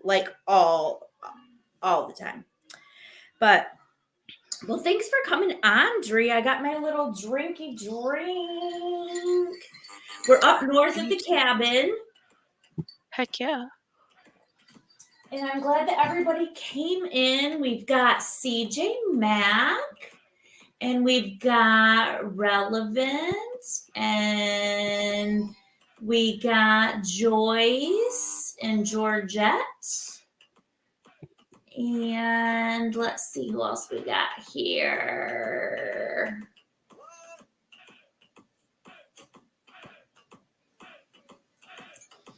Like all the time. But well, thanks for coming on, Dree. I got my little drinky drink. We're up north at the cabin. Heck yeah. And I'm glad that everybody came in. We've got CJ Mack, and we've got Relevant, and we got Joyce and Georgette. And let's see who else we got here.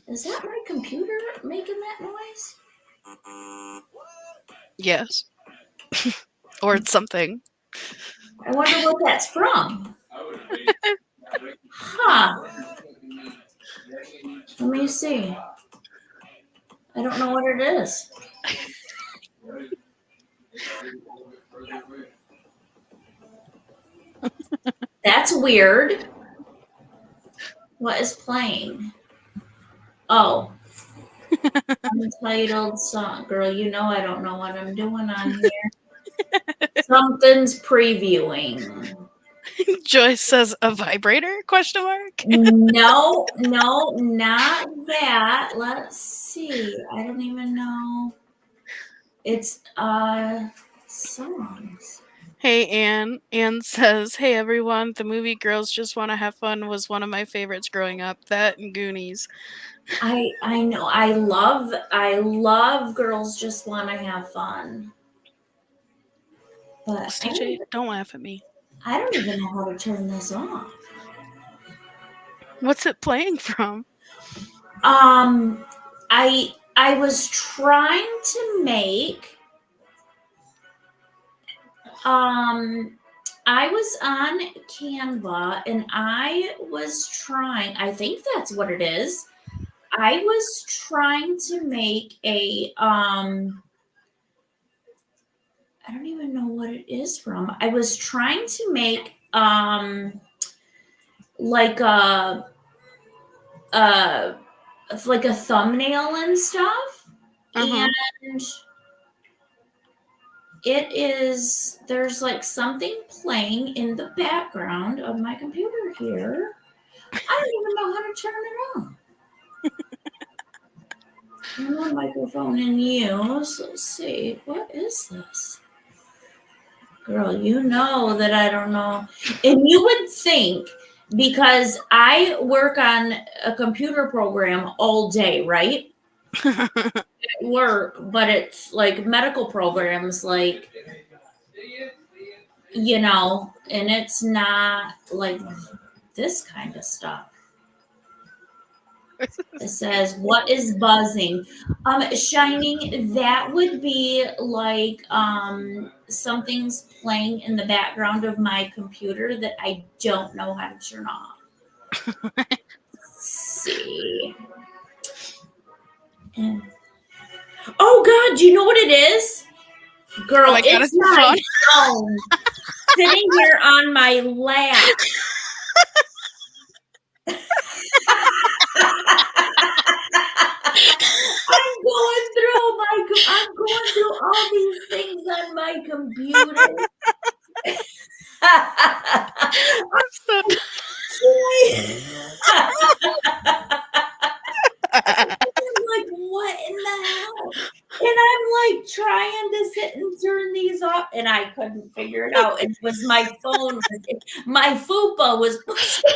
Is that my computer making that noise? Yes. Or it's something. I wonder what that's from. Huh. Let me see. I don't know what it is. That's weird. What is playing? Oh. Untitled song. Girl, you know I don't know what I'm doing on here. Something's previewing. Joyce says a vibrator? Question mark. No, not that. Let's see. I don't even know. It's songs. Hey, Anne. Anne says, hey, everyone. The movie Girls Just Want to Have Fun was one of my favorites growing up. That and Goonies. I know. I love Girls Just Want to Have Fun. But CJ, don't laugh at me. I don't even know how to turn this off. What's it playing from? I I was trying to make I was on Canva and I was trying, I think that's what it is. I was trying to make a I don't even know what it is from. I was trying to make like a like a thumbnail and stuff. Uh-huh. And it is there's like something playing in the background of my computer here. I don't even know how to turn it on. I'm on microphone in use. Let's see. What is this? Girl, you know that I don't know. And you would think, because I work on a computer program all day, right? At work, but it's like medical programs, like, and it's not like this kind of stuff. It says, what is buzzing? Shining, that would be like something's playing in the background of my computer that I don't know how to turn off. Let's see. And, oh God, do you know what it is? Girl, Oh my God, it's it's my fun. phone sitting here on my lap. I'm going through all these things on my computer. I'm so I'm like, what in the hell? And I'm like trying to sit and turn these off, and I couldn't figure it out. It was my phone. My fupa was pushing.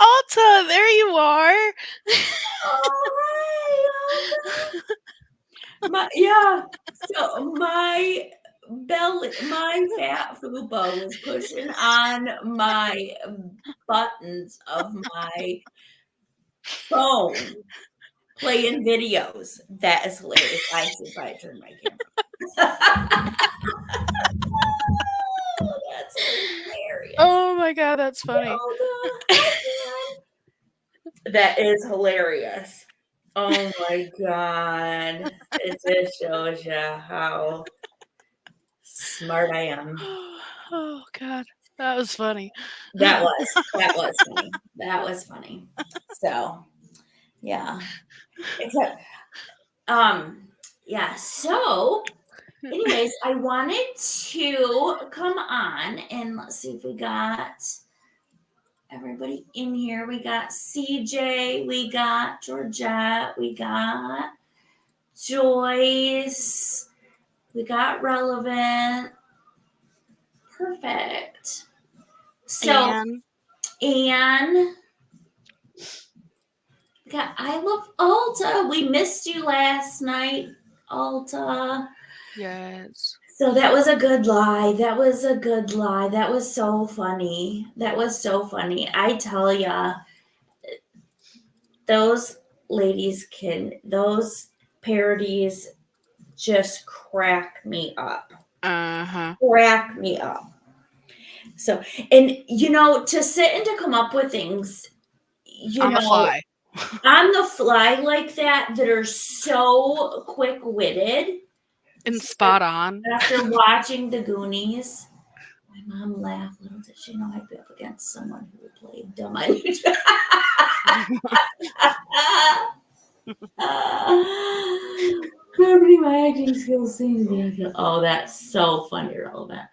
Alta, there you are. Yeah. So my fat fupa was pushing on my buttons of my phone, playing videos. That is hilarious. I should probably turn my camera. Oh, that's hilarious. Oh my God, that's funny. That is hilarious. Oh my God. It just shows you how smart I am. Oh God, that was funny. That was funny. That was funny. So, yeah. Except, yeah. So, anyways, I wanted to come on and let's see if we got everybody in here. We got CJ, we got Georgette, we got Joyce, we got Relevant. Perfect. So, Anne. God, I love Alta. We missed you last night, Alta. Yes. So that was a good lie. That was a good lie. That was so funny. That was so funny. I tell ya, those those parodies just crack me up. Crack me up. So, and to sit and to come up with things, on the fly. On the fly like that are so quick-witted and spot on. After watching the Goonies, my mom laughed. Little did she know I'd be up against someone who would play dumb on YouTube. My acting skills seem to be. Oh, that's so funny, Relevant.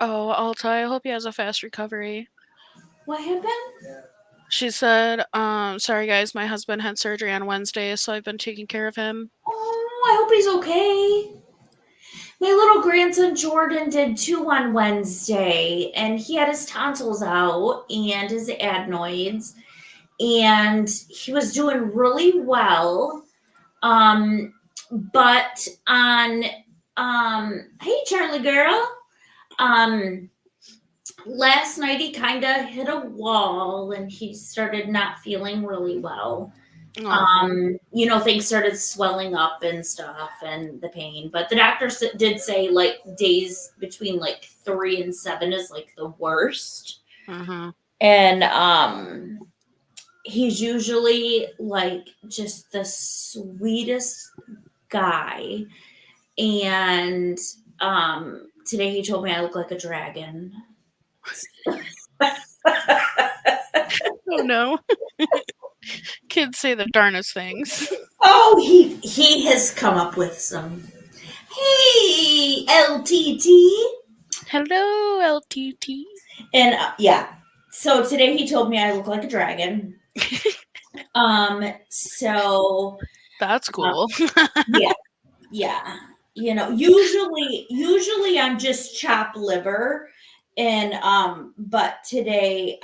Oh, Alta, I hope he has a fast recovery. What happened? She said, sorry guys, my husband had surgery on Wednesday, so I've been taking care of him. Oh, I hope he's okay. My little grandson Jordan did too on Wednesday, and he had his tonsils out and his adenoids, and he was doing really well. But on hey Charlie girl, last night he kind of hit a wall and he started not feeling really well. Oh. Things started swelling up and stuff and the pain. But the doctor did say like days between like 3 and 7 is like the worst. Mm-hmm. And he's usually like just the sweetest guy. And today he told me I look like a dragon. Oh no. Kids say the darnest things. Oh, he has come up with some. Hey, LTT. Hello, LTT. And yeah, so today he told me I look like a dragon. So That's uh, cool. yeah, yeah. Usually I'm just chopped liver, and but today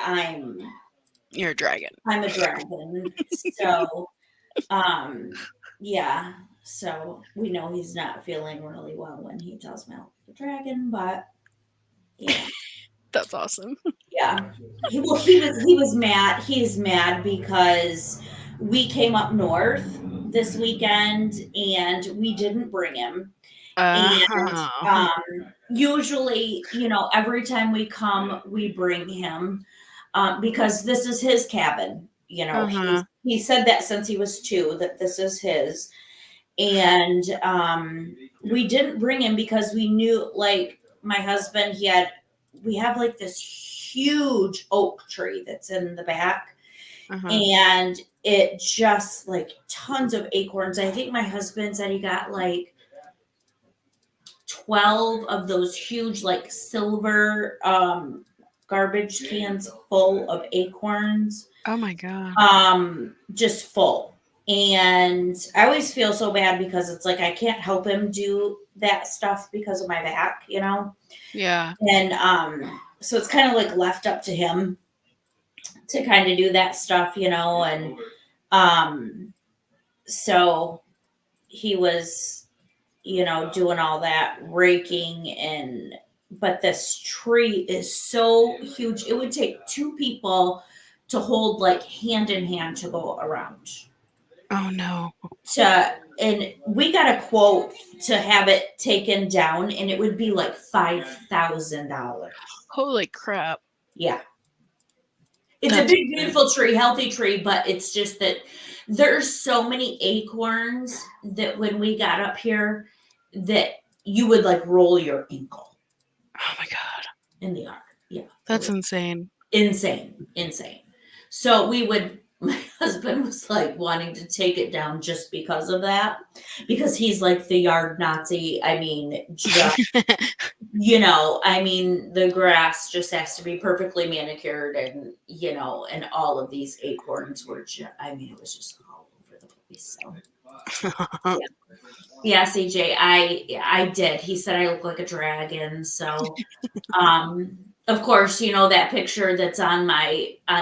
You're a dragon. I'm a dragon. So yeah. So we know he's not feeling really well when he tells me I look like a dragon, but yeah. That's awesome. Yeah. He was mad. He's mad because we came up north this weekend and we didn't bring him. And Uh-huh. usually, every time we come, we bring him because this is his cabin. Uh-huh. He said that since he was 2 that this is his. And we didn't bring him because we knew, like, my husband, we have like this huge oak tree that's in the back, Uh-huh. and it just like tons of acorns. I think my husband said he got like 12 of those huge like silver garbage cans full of acorns, Oh my god. just full. And I always feel so bad because it's like I can't help him do that stuff because of my back. Yeah. And so it's kind of like left up to him to kind of do that stuff. And so he was, doing all that raking, and but this tree is so huge. It would take 2 people to hold like hand in hand to go around. Oh no. And we got a quote to have it taken down, and it would be like $5,000. Holy crap. Yeah. It's a That's big, insane. beautiful tree, healthy tree, but it's just that there's so many acorns that when we got up here, that you would like roll your ankle Oh my god. in the yard. Yeah, it That's was insane. insane, insane. So my husband was like wanting to take it down just because of that, because he's like the yard Nazi. I mean, the grass just has to be perfectly manicured, and all of these acorns were just, it was just all over the place. So yeah, yeah, CJ, I did. He said I look like a dragon. So, of course, that picture that's on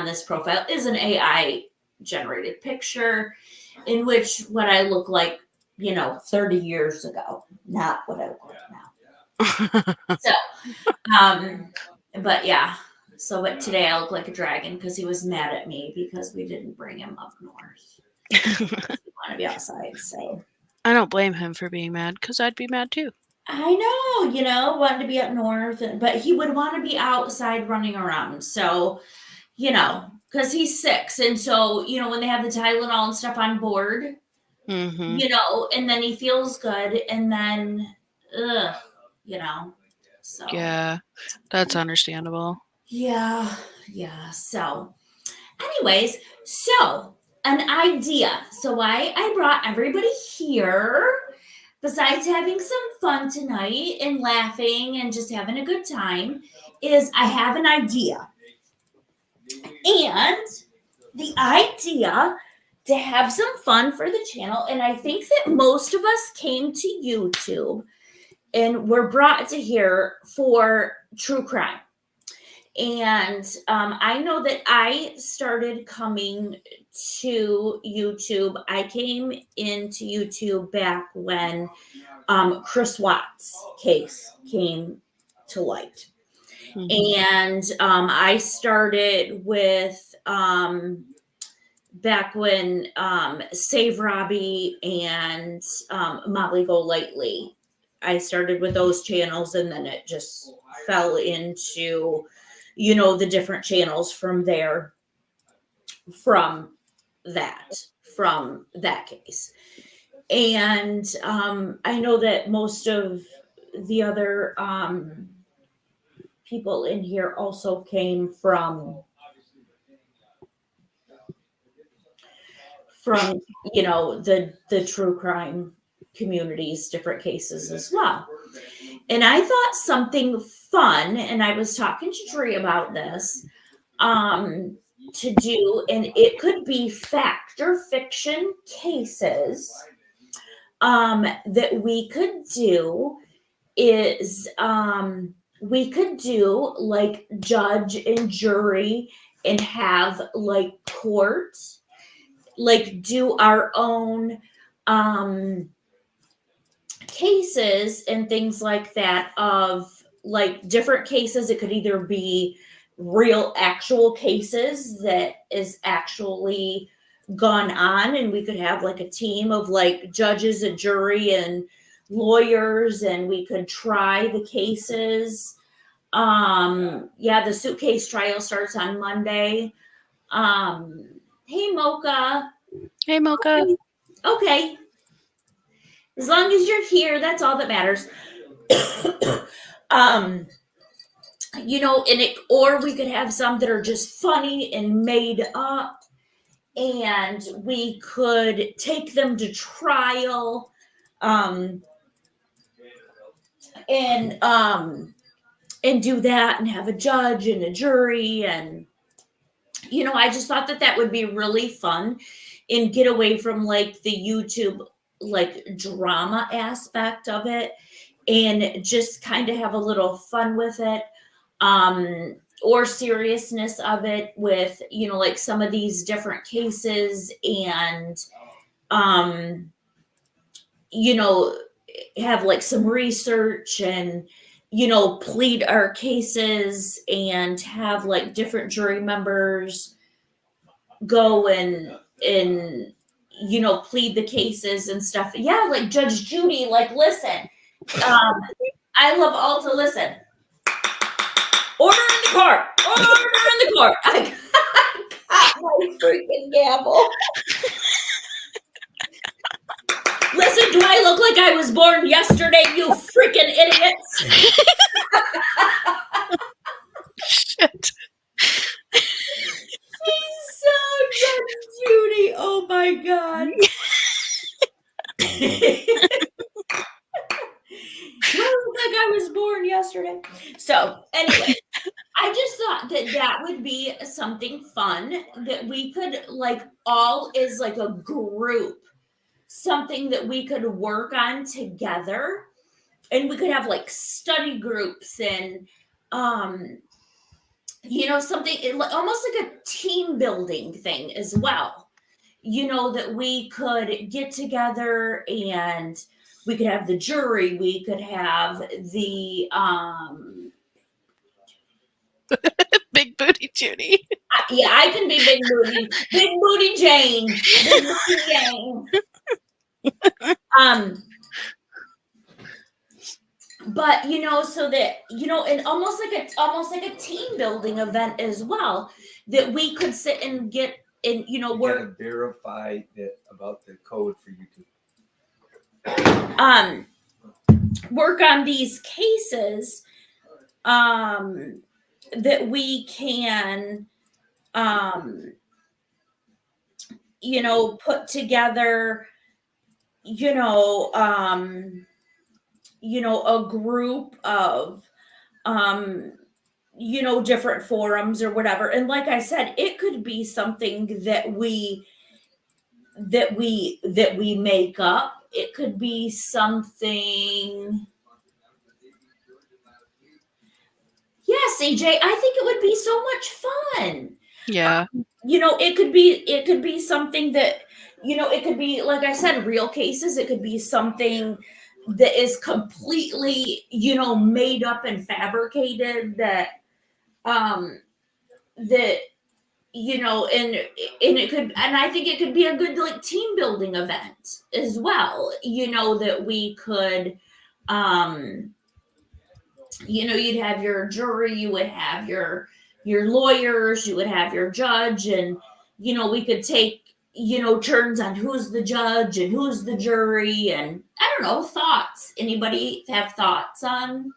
this profile is an AI generated picture in which what I look like, 30 years ago, not what I look like now. So, Um, but yeah. But today I look like a dragon because he was mad at me because we didn't bring him up north. He want to be outside. So I don't blame him for being mad because I'd be mad too. I know, wanted to be up north, but he would want to be outside running around. So, because he's 6, and so when they have the Tylenol and stuff on board, Mm-hmm. and then he feels good, and then, ugh, you know. So Yeah, that's understandable. yeah, yeah. So anyways, so an idea. So why I brought everybody here, besides having some fun tonight and laughing and just having a good time, is I have an idea. And the idea to have some fun for the channel, and I think that most of us came to YouTube and were brought to here for true crime. And I know that I started coming to YouTube. I came into YouTube back when Chris Watts' case came to light. And I started with back when Save Robbie and Molly Go Lightly. I started with those channels, and then it just fell into, the different channels from there, from that case. And I know that most of the other people in here also came from the true crime communities, different cases as well. And I thought something fun, and I was talking to Dree about this, to do, and it could be fact or fiction cases that we could do is we could do like judge and jury and have like court, like do our own cases and things like that, of like different cases. It could either be real actual cases that is actually gone on, and we could have like a team of like judges, a jury, and lawyers, and we could try the cases. Yeah, the suitcase trial starts on Monday. Hey Mocha. Hey, Mocha. Okay. As long as you're here, that's all that matters. And or we could have some that are just funny and made up, and we could take them to trial, and do that, and have a judge and a jury. And I just thought that would be really fun, and get away from like the YouTube like drama aspect of it, and just kind of have a little fun with it, or seriousness of it with like some of these different cases, and you know have like some research, and plead our cases, and have like different jury members go and plead the cases and stuff. Yeah, like Judge Judy, like, listen, I love all to listen. Order in the court. Order in the court. I got my freaking gavel. Listen, do I look like I was born yesterday, you freaking idiots? Shit. She's so Judge Judy. Oh my God. Do I look like I was born yesterday? So anyway, I just thought that would be something fun that we could like all as like a group, something that we could work on together, and we could have like study groups, and something almost like a team building thing as well, that we could get together, and we could have the jury, we could have the Big Booty Judy. yeah, I can be Big Booty Jane. Big Booty Jane. But so that and almost like a team building event as well, that we could sit and get and work to verify that about the code for YouTube. Work on these cases, that we can put together a group of different forums or whatever. And like I said, it could be something that we make up. It could be something. Yeah, CJ, I think it would be so much fun. Yeah. It could be something that, it could be, like I said, real cases. It could be something that is completely, made up and fabricated, that, that, and it could, and I think it could be a good like team building event as well, that we could, you'd have your jury, you would have your lawyers, you would have your judge, and we could take turns on who's the judge and who's the jury, and I don't know, thoughts. Anybody have thoughts on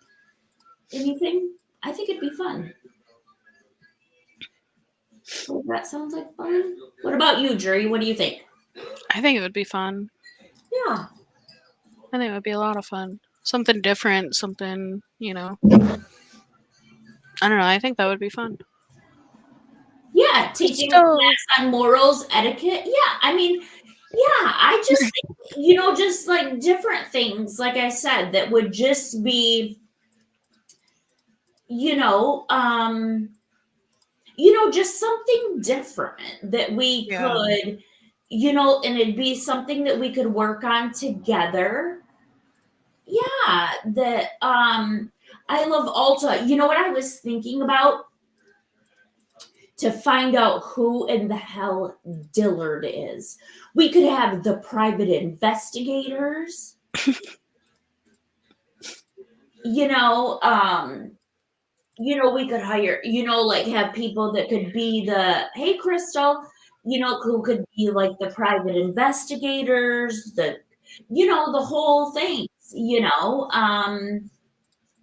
anything? I think it'd be fun. So that sounds like fun. What about you, Jury? What do you think? I think it would be fun. Yeah. I think it would be a lot of fun. Something different, something, I don't know. I think that would be fun. Yeah, teaching a class on morals, etiquette. Yeah, I mean, I just think, just like different things, like I said, that would just be, just something different that we could, and it'd be something that we could work on together. Yeah, that I love Alta. You know what I was thinking about? To find out who in the hell Dillard is. We could have the private investigators. We could hire, like have people that could be hey, Crystal, who could be like the private investigators, the whole thing,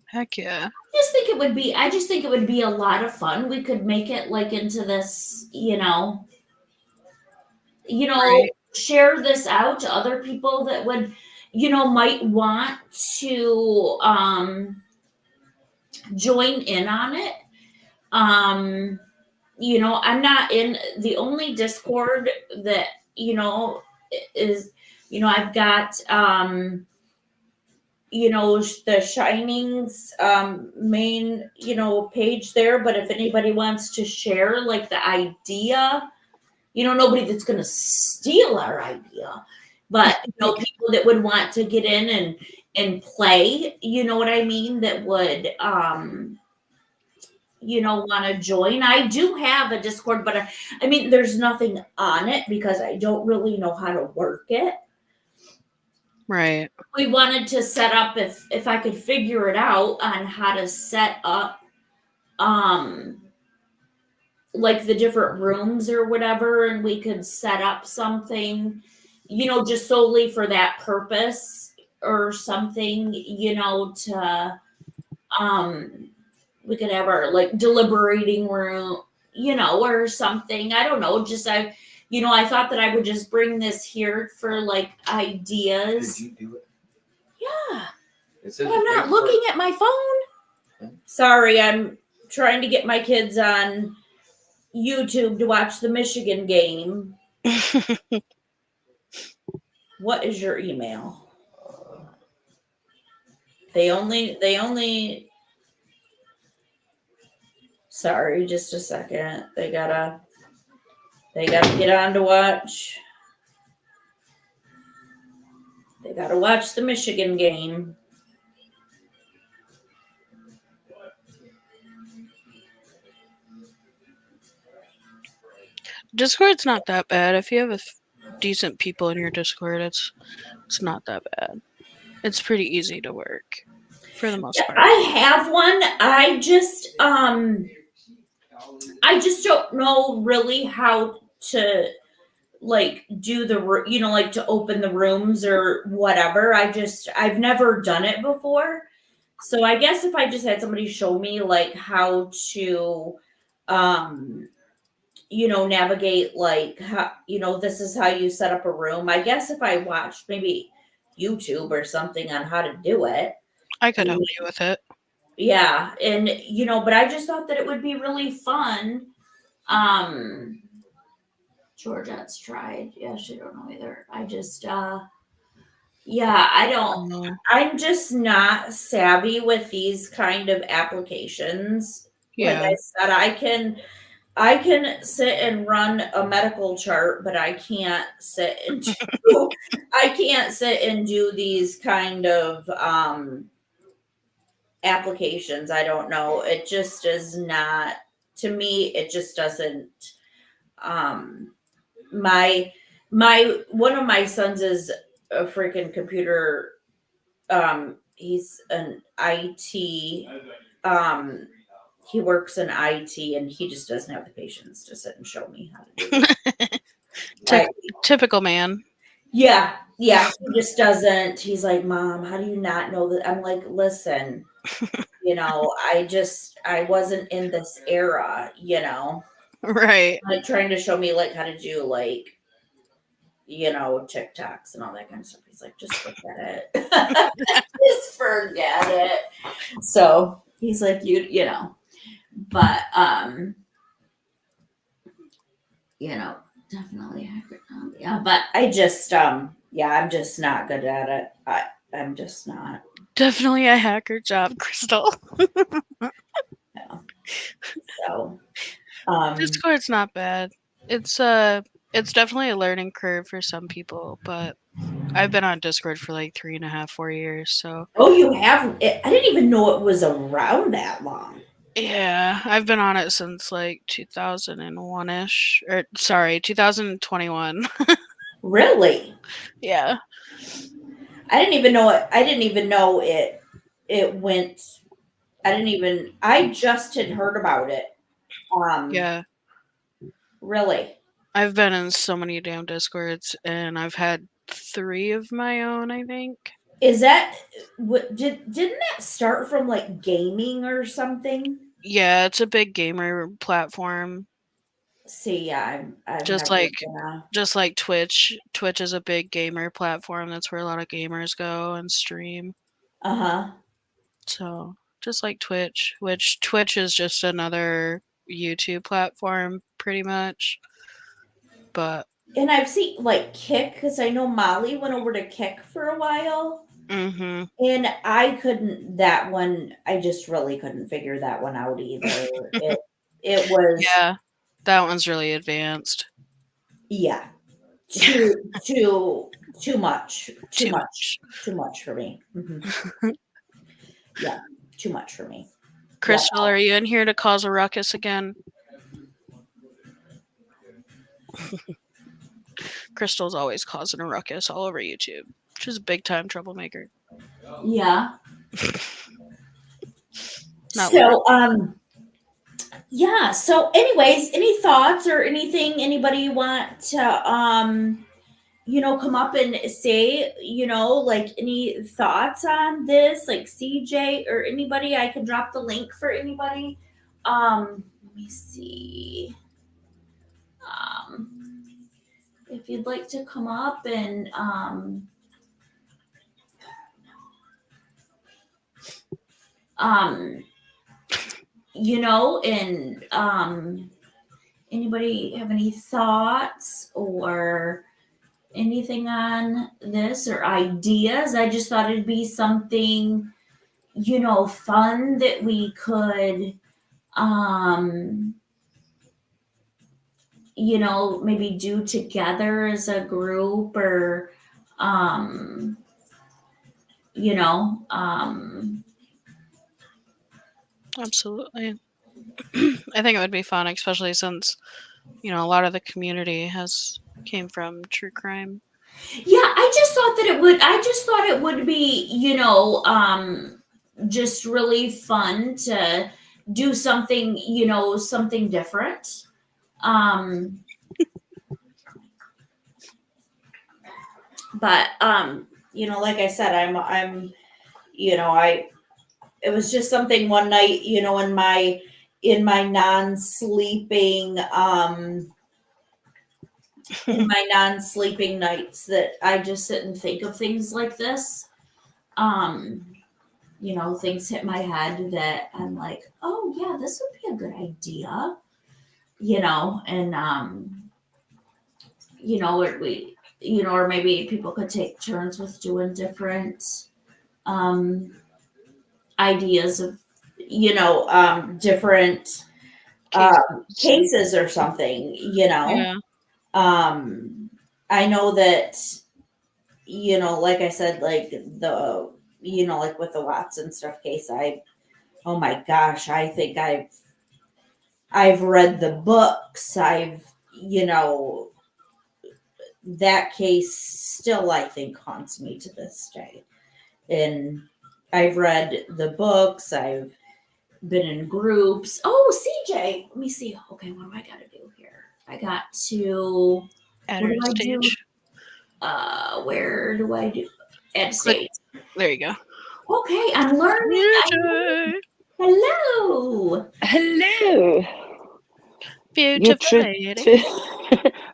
Heck yeah. I just think it would be a lot of fun. We could make it like into this, Right. share this out to other people that would, might want to join in on it. I'm not in the only Discord that, is, I've got, the Shining's main, page there. But if anybody wants to share like the idea, nobody that's going to steal our idea, but people that would want to get in and play, you know what I mean, that would want to join. I do have a Discord, but I mean there's nothing on it because I don't really know how to work it. Right. We wanted to set up, if I could figure it out on how to set up like the different rooms or whatever, and we could set up something, just solely for that purpose or something, to we could have our like deliberating room, or something. I don't know. Just I thought that I would just bring this here for like ideas. Did you do it? Yeah. It says But I'm you not paid looking for at my phone. Sorry, I'm trying to get my kids on YouTube to watch the Michigan game. What is your email? They only sorry, just a second. They gotta get on to watch. They gotta watch the Michigan game. Discord's not that bad. If you have decent people in your Discord, it's not that bad. It's pretty easy to work for the most part. I have one. I just don't know really how to like do the like to open the rooms or whatever. I've never done it before. So I guess if I just had somebody show me like how to navigate, like how, this is how you set up a room. I guess if I watched maybe YouTube or something on how to do it, I could help you with it. yeah. And but I just thought that it would be really fun. Georgette's tried. Yeah, she don't know either. I just I don't, I'm just not savvy with these kind of applications. Like Yeah. I said, I can sit and run a medical chart, but I can't sit and do these kind of applications. I don't know. It just is not, to me, it just doesn't. Um, my one of my sons is a freaking computer. He's an IT. Um, he works in IT, and he just doesn't have the patience to sit and show me how to do it. Typ- Typical man. Yeah, yeah, he just doesn't. He's like, Mom, how do you not know that? I'm like, listen, I wasn't in this era, Right. like trying to show me like how to do like, TikToks and all that kind of stuff. He's like, just forget it. Just forget it. So he's like, but definitely yeah, but I just yeah, I'm just not good at it. I'm just not. Definitely a hacker job, Crystal. Yeah. So Discord's not bad. It's it's definitely a learning curve for some people, but I've been on Discord for like 3.5, 4 years, so oh, you have I didn't even know it was around that long. yeah, I've been on it since like 2001-ish, or sorry, 2021. Really? Yeah, I didn't even know it. I didn't even know it went. I just had heard about it. Um yeah. really. I've been in so many damn Discords, and I've had 3 of my own, I think. Is that what didn't that start from like gaming or something? Yeah, it's a big gamer platform. See, yeah, I've Just never like been a just like Twitch. Twitch is a big gamer platform. That's where a lot of gamers go and stream. uh-huh. So, just like Twitch, which Twitch is just another YouTube platform pretty much. But And I've seen like Kick because I know Molly went over to Kick for a while. mhm. And I couldn't that one I just really couldn't figure that one out either. It was Yeah, that one's really advanced. yeah, too much. Too Too much. much. Too much for me. Yeah, too much for me. Yeah. Crystal, are you in here to cause a ruckus again? Crystal's always causing a ruckus all over YouTube. She's a big time troublemaker. Yeah. Not literally. So yeah, so anyways, any thoughts or anything anybody want to come up and say, like any thoughts on this, like CJ or anybody? I can drop the link for anybody. Let me see. If you'd like to come up and um and anybody have any thoughts or anything on this or ideas? I just thought it'd be something, fun that we could, maybe do together as a group or, um, you know, um, Absolutely. I think it would be fun, especially since, a lot of the community came from true crime. yeah, I just thought it would be, just really fun to do something, something different. Um, but like I said, I it was just something one night, in my non-sleeping in my non-sleeping nights that I just sit and think of things like this. Um, things hit my head that I'm like, oh yeah, this would be a good idea, and or we, or maybe people could take turns with doing different um ideas of, different Cases. cases or something, Yeah. I know that, like I said, like the, like with the Watson stuff case, oh my gosh, I think I've read the books. That case still, I think, haunts me to this day. And I've read the books. I've been in groups. Oh, CJ, let me see. Okay, what do I got to do here? I got to, At what her do I do? stage. Where do I do? Add Click. stage. There you go. Okay, I'm learning. CJ. Hello. Hello. You Beautiful two, lady.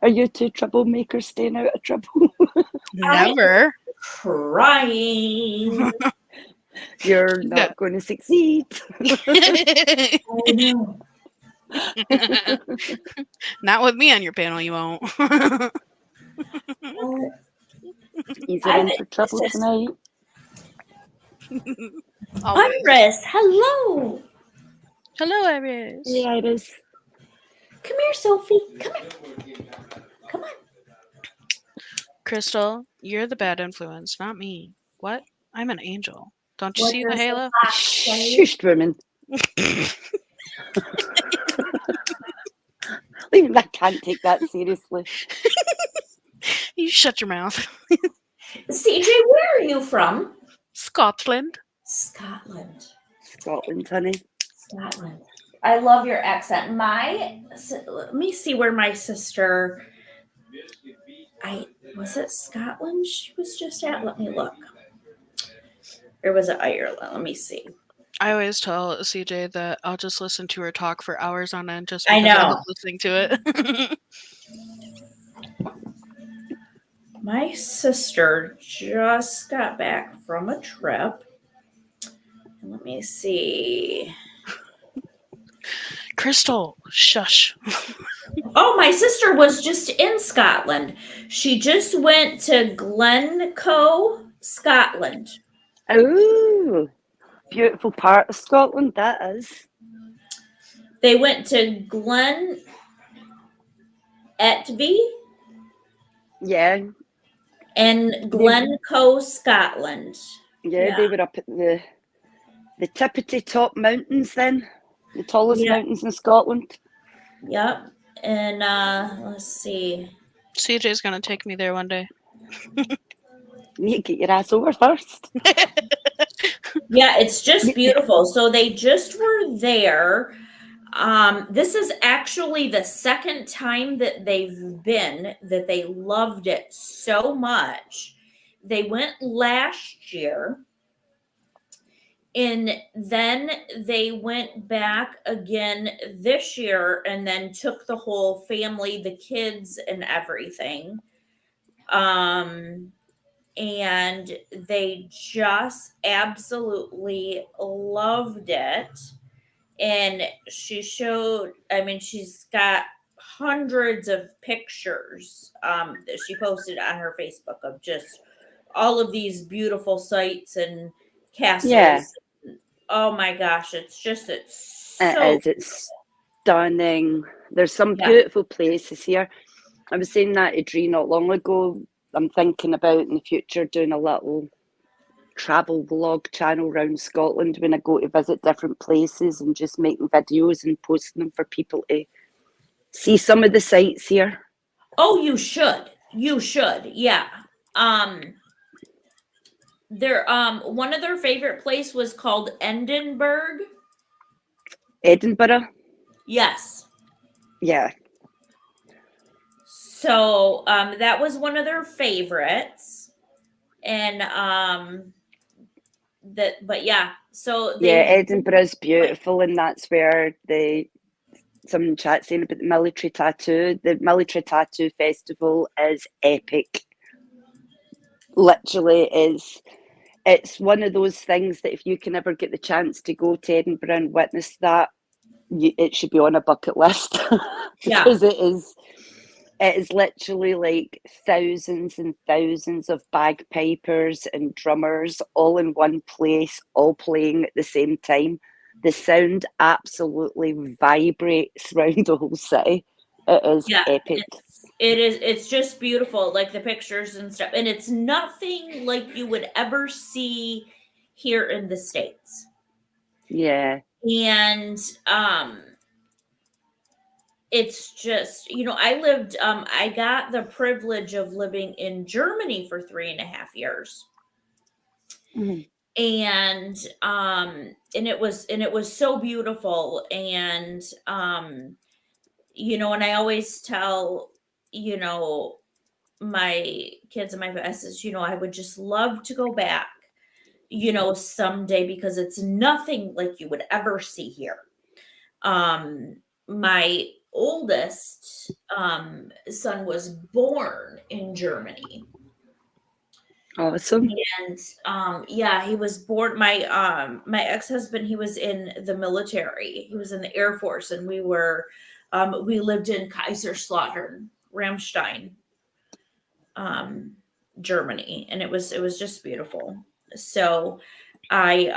are you two troublemakers staying out of trouble? Never. Crying. You're No. not going to succeed. I know. Not with me on your panel, you won't. He's I in think for trouble this is tonight. Always. Iris. Hello. Hello, Iris. Hey, Iris. Come here, Sophie. Come here. Come on. Crystal, you're the bad influence, not me. What? I'm an angel. Don't you What see the does the halo? fox say? Shush, woman. Even I can't take that seriously. You shut your mouth. CJ, where are you from? Scotland. Scotland. Scotland, honey. Scotland. I love your accent. Let me see where my sister. Was it Scotland she was just at? Let me look. Or was it Ireland? Let me see. I always tell CJ that I'll just listen to her talk for hours on end just I because I know. love listening to it. My sister just got back from a trip. Let me see. Crystal, shush. Oh, my sister was just in Scotland. She just went to Glencoe, Scotland. Oh, beautiful part of Scotland, that is. They went to Glen Etby Yeah, and Glencoe, Scotland. yeah, they were up at the tippity top mountains then. The tallest Yeah. mountains in Scotland. Yep. And let's see. CJ's gonna take me there one day. You need to get your ass over first. Yeah, it's just beautiful. So they just were there. This is actually the second time that they've been, that they loved it so much. They went last year, and then they went back again this year, and then took the whole family, the kids and everything. And they just absolutely loved it. And she's got hundreds of pictures that she posted on her Facebook of just all of these beautiful sights and castles. Yeah. Oh my gosh, it's so It's stunning. There's some Yeah. beautiful places here. I was saying that to Dree not long ago. I'm thinking about in the future doing a little travel vlog channel around Scotland when I go to visit different places and just making videos and posting them for people to see some of the sights here. Oh, you should. Yeah. One of their favorite place was called Edinburgh. Edinburgh. Yes. Yeah. So that was one of their favorites. And but yeah, so Edinburgh's beautiful, and that's where some chat saying about the military tattoo. The military tattoo festival is epic. Literally it's one of those things that if you can ever get the chance to go to Edinburgh and witness that, it should be on a bucket list. Because it is literally like thousands and thousands of bagpipers and drummers all in one place, all playing at the same time. The sound absolutely vibrates around the whole city. It is epic. It's just beautiful, like the pictures and stuff. And it's nothing like you would ever see here in the States. Yeah. And it's just, I got the privilege of living in Germany for 3.5 years. Mhm. And it was so beautiful. And and I always tell, my kids and my besties, I would just love to go back, someday, because it's nothing like you would ever see here. My oldest son was born in Germany. Awesome. And yeah, he was born, my ex-husband, he was in the military. He was in the Air Force, and we lived in Kaiserslautern, Ramstein, Germany, and it was just beautiful. So I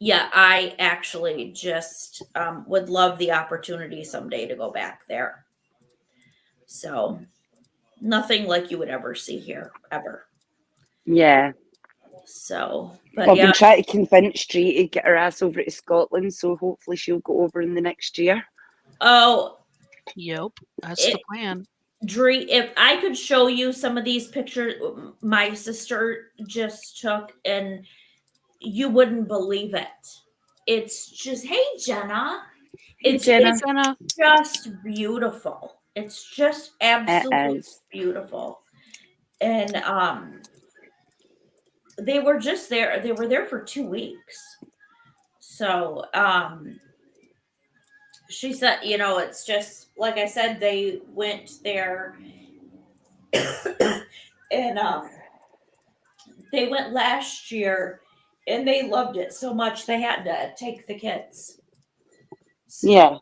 yeah, I actually just would love the opportunity someday to go back there. So nothing like you would ever see here, ever. Yeah. So, Well, but I've yeah, been trying to convince Tree to get her ass over to Scotland, so hopefully she'll go over in the next year. oh, Yep, that's the it, plan. Dree, if I could show you some of these pictures my sister just took, and you wouldn't believe it. It's just, hey, Jenna. Hey, It's Jenna. it's Jenna, just beautiful. It's just It absolutely is. beautiful. And they were just there. They were there for 2 weeks. So she said, it's just like I said, they went there and they went last year, and they loved it so much they had to take the kids. So, Yeah.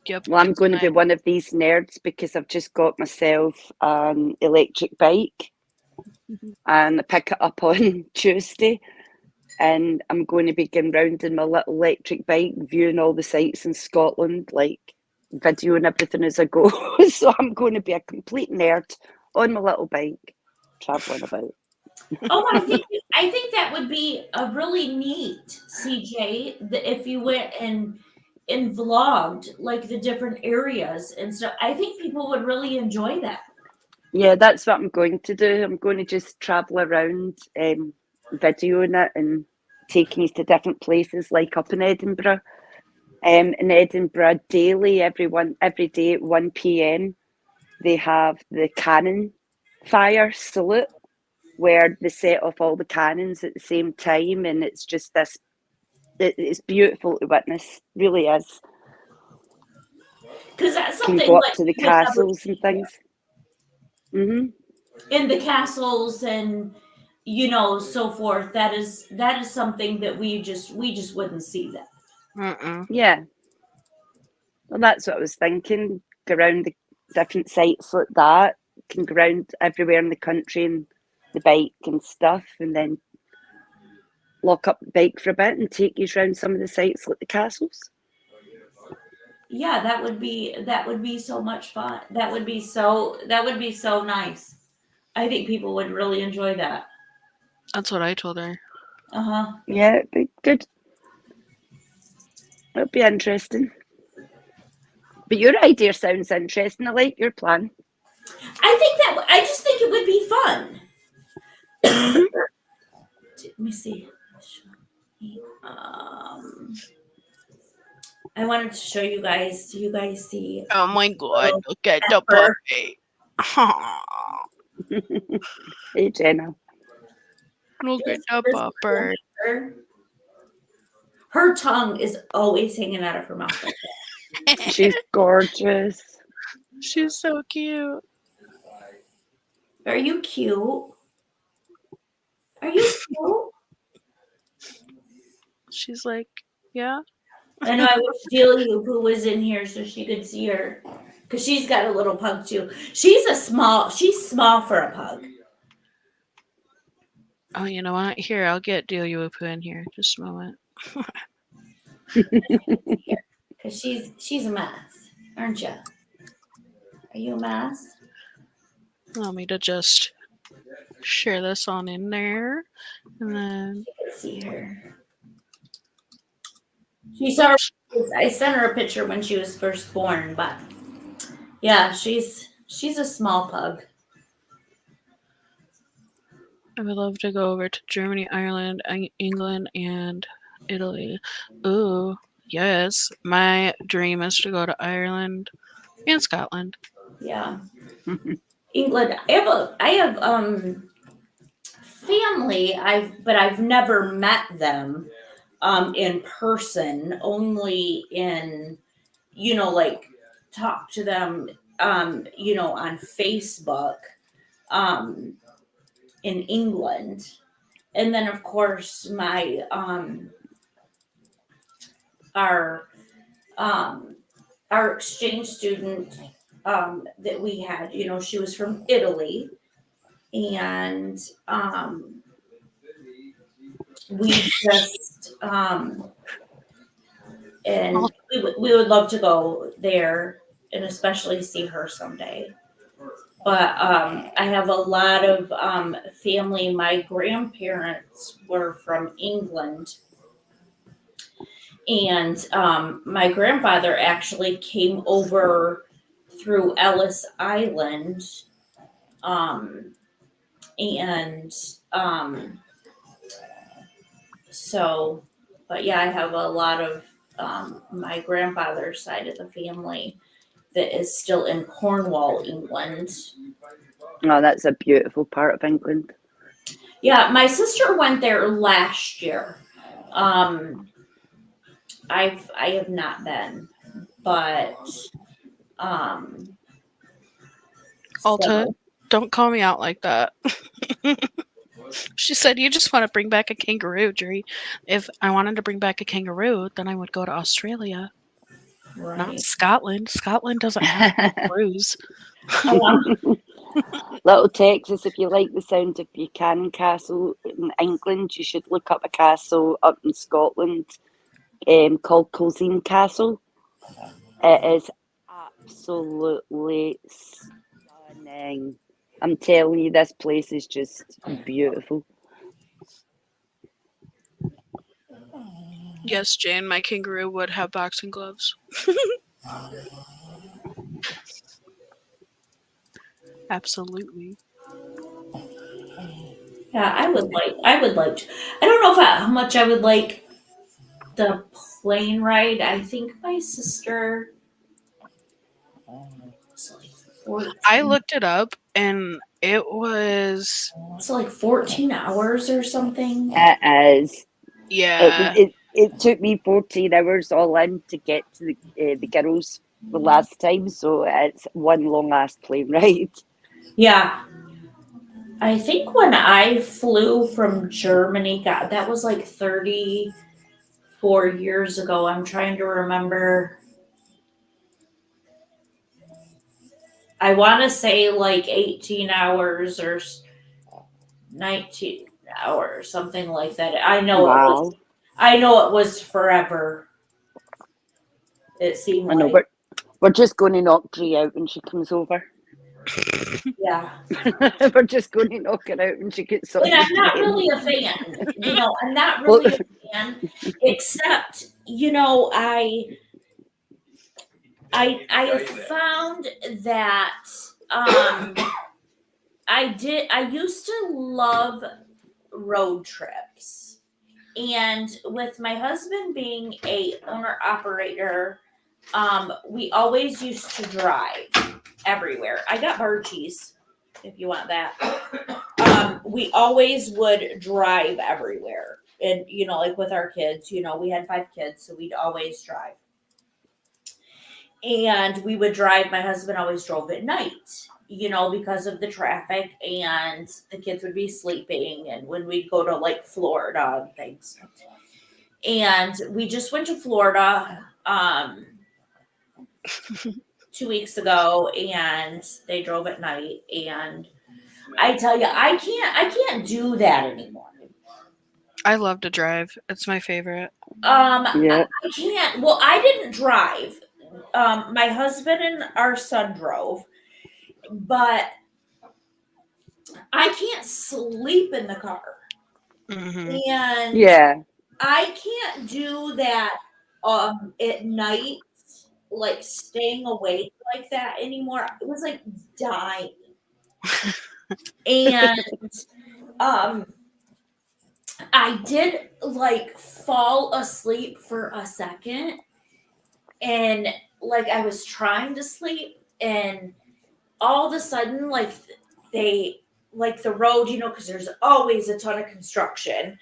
yep. Well, I'm it's going to be nice. one of these nerds because I've just got myself an electric bike and I pick it up on Tuesday. And I'm going to be going round in my little electric bike, viewing all the sights in Scotland, like video and everything as I go. So I'm going to be a complete nerd on my little bike, travelling about. oh, I think that would be a really neat, CJ, if you went and vlogged like the different areas and stuff. I think people would really enjoy that. Yeah, that's what I'm going to do. I'm going to just travel around, videoing it and taking us to different places, like up in Edinburgh. In Edinburgh, daily, every day at 1 p.m, they have the cannon fire salute where they set off all the cannons at the same time, and it's just this. It's beautiful to witness, really is. Because that's Can something go up like to the you would never castles and see here. things. Hmm. In the castles and so forth. That is something that we just wouldn't see that. Yeah, well, that's what I was thinking. Go around the different sites like that. Can go around everywhere in the country and the bike and stuff, and then lock up the bike for a bit and take you around some of the sites like the castles. Yeah, that would be so much fun. That would be so nice. I think people would really enjoy that. That's what I told her. Uh-huh. Yeah, it'd be good. It'll be interesting. But your idea sounds interesting. I like your plan. I just think it would be fun. Hmm. Let me see. Um, I wanted to show you guys. Do you guys see Oh my god, little look at the pepper? puppy. Hey, Jenna. Look at This the little pupper. pepper. Her tongue is always hanging out of her mouth like that. She's gorgeous. She's so cute. Are you cute? Are you cute? She's like, yeah. I know. I wish Delia, who was in here, so she could see her, because she's got a little pug too. She's small for a pug. Oh, you know what? Here, I'll get Delia in here. Just a moment. Because she's a mess, aren't you? Are you a mess? Allow me to just Share this on in there. And then Let's see her. I sent her a picture when she was first born, but yeah, she's a small pug. I would love to go over to Germany, Ireland, England, and Italy. Ooh, yes. My dream is to go to Ireland and Scotland. Yeah. England. I have family. But I've never met them in person, only in, like talk to them on Facebook in England. And then of course my our um our exchange student that we had, she was from Italy, and we just and we would love to go there and especially see her someday. But I have a lot of family. My grandparents were from England, and my grandfather actually came over through Ellis Island, um, and so, but yeah, I have a lot of my grandfather's side of the family that is still in Cornwall, England. Oh, that's a beautiful part of England. Yeah, my sister went there last year. I have not been, but Alta, so, don't call me out like that. She said, you just want to bring back a kangaroo, Jerry. If I wanted to bring back a kangaroo, then I would go to Australia, not right. Scotland. Scotland doesn't have kangaroos. Little Texas, if you like the sound of Buchanan Castle in England, you should look up a castle up in Scotland called Colzine Castle. It is absolutely stunning. I'm telling you, this place is just beautiful. Yes, Jane, my kangaroo would have boxing gloves. Absolutely. Yeah, I would like. I don't know how much I would like the plane ride. I think my sister was like 14. I looked it up and it was It's like 14 hours or something. It is. yeah. It took me 14 hours all in to get to the girls the last time, so it's one long ass plane ride. Yeah. I think when I flew from Germany, God, that was like 34 years ago. I'm trying to remember. I want to say like 18 hours or 19 hours, something like that. Wow. I know it was forever. It seemed I know, like. we're just going to knock Dre out when she comes over. Yeah. We're just going to knock her out when she gets on And I'm the not plane. really a fan. I'm not really a fan, except, I found that I used to love road trips. And with my husband being a owner operator, we always used to drive everywhere. I got bird cheese if you want that. We always would drive everywhere. And, like with our kids, we had 5 kids, so we'd always drive. And we would drive, my husband always drove at night, because of the traffic, and the kids would be sleeping. And when we'd go to like Florida and things. And we just went to Florida 2 weeks ago, and they drove at night. And I tell you, I can't do that anymore. I love to drive. It's my favorite. Yeah. I can't. Well, I didn't drive. My husband and our son drove, but I can't sleep in the car. Mhm. And Yeah. I can't do that at night, like staying awake like that anymore. It was like dying. And um I did like fall asleep for a second, and like I was trying to sleep, and all of a sudden they like the road, because there's always a ton of construction.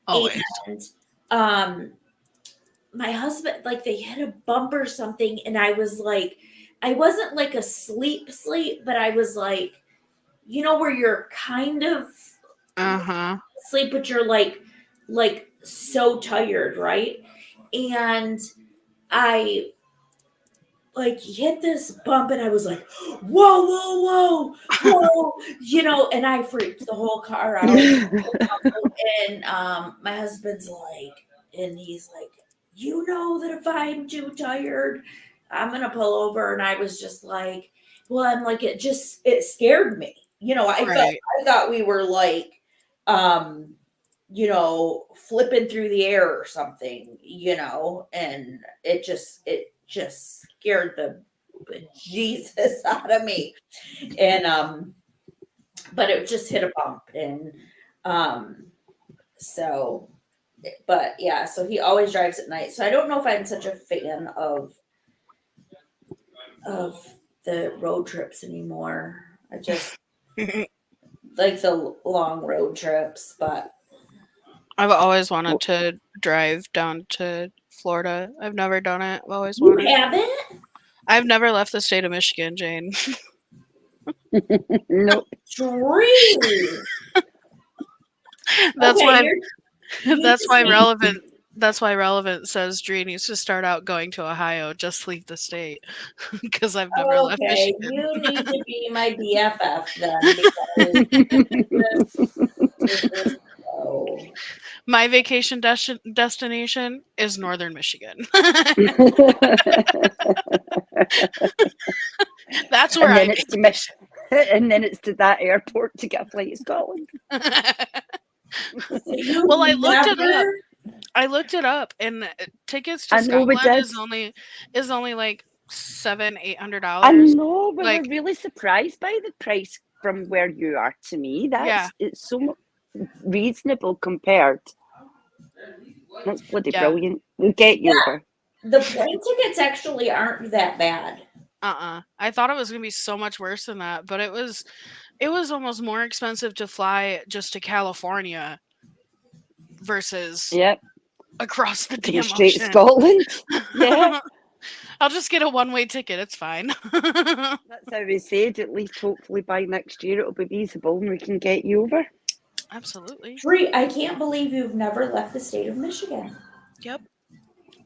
Always. And um my husband, like, they hit a bump or something, and I was like, I wasn't like a sleep, but I was like, where you're kind of Uh-huh. asleep, but you're like so tired, right? And I like hit this bump, and I was like, whoa, and I freaked the whole car out. And my husband's like, and he's like, that if I'm too tired, I'm gonna pull over. And I was just like, well, I'm like, it scared me. Right. I thought we were like, flipping through the air or something, and it just scared the Jesus out of me. And but it just hit a bump. And um so but yeah, so he always drives at night. So I don't know if I'm such a fan of the road trips anymore. I just like the long road trips, but I've always wanted to drive down to Florida. I've never done it. I've always you wanted. haven't? I've never left the state of Michigan, Jane. Nope. Dream. That's Okay, why you need that's to why see. relevant says Dre needs to start out going to Ohio, just leave the state. Because I've never left Okay, Michigan. you need to be my BFF then, because this so My vacation destination is northern Michigan. That's where and then I it's to vacation. and then it's to that airport to get a flight to Scotland. so you've Well, never I looked it up, and tickets to I know we Scotland did. is only like $700-800. I know we were Like, really surprised by the price from where you are to me. yeah, It's so reasonable compared. That's bloody yeah. brilliant. We'll get you over. the plane tickets actually aren't that bad. I thought it was gonna be so much worse than that, but it was almost more expensive to fly just to California versus Yep. across the Coming damn straight to ocean. Scotland. Yeah. I'll just get a one-way ticket. It's fine. That's how we said. At least hopefully by next year it'll be feasible and we can get you over. Absolutely. Dree, I can't believe you've never left the state of Michigan. Yep.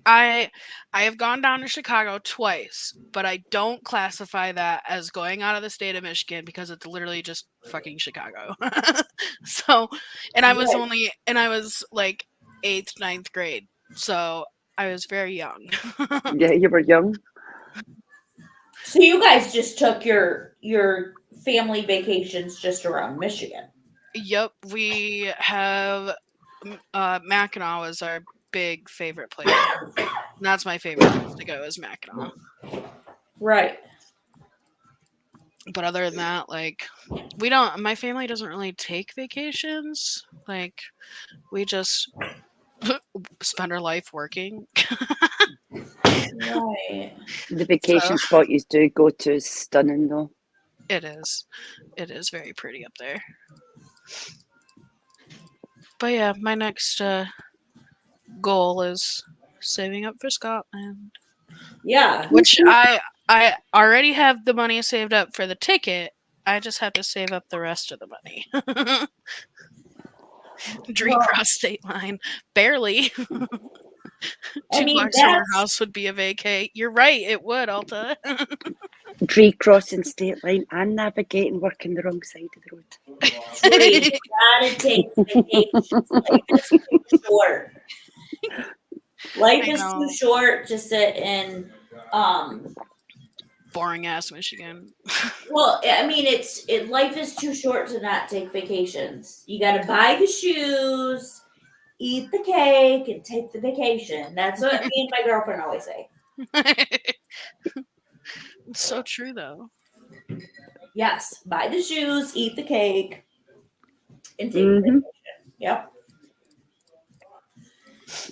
I have gone down to Chicago twice, but I don't classify that as going out of the state of Michigan because it's literally just fucking Chicago. So, and I was like 8th, 9th grade. So I was very young. Yeah, you were young. So you guys just took your family vacations just around Michigan. Yep, we have Mackinac was our big favorite place. And that's my favorite place to go is Mackinac. Right. But other than that, like, my family doesn't really take vacations. Like, we just spend our life working. Right. The vacation spot you do go to is stunning though. It is very pretty up there. But yeah, my next goal is saving up for Scotland. Yeah. Which I already have the money saved up for the ticket. I just have to save up the rest of the money. Dream cross state line. Barely. I 2 mean, blocks from our house would be a vacay. You're right, it would, Alta. Tree crossing state line and navigating working the wrong side of the road. Dree, you gotta take vacations. Life is too short. Life I is know. too short to sit in boring ass Michigan. Well, I mean, life is too short to not take vacations. You got to buy the shoes, eat the cake, and take the vacation. That's what me and my girlfriend always say. It's so true, though. Yes, buy the shoes, eat the cake, and take the Mhm. vacation. Yep.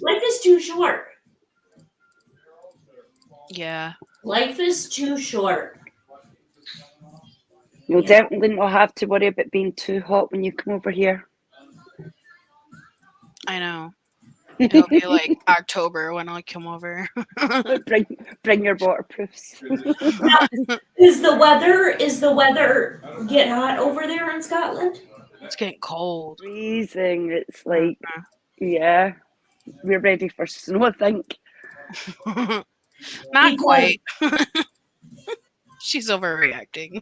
Life is too short. Yeah. Life is too short. You'll Yeah. definitely not have to worry about being too hot when you come over here. I know. It'll be like October when I come over. bring your waterproofs. Is the weather get hot over there in Scotland? It's getting cold. Freezing. It's like, yeah, we're ready for snow, I think. Not Because- quite. She's overreacting.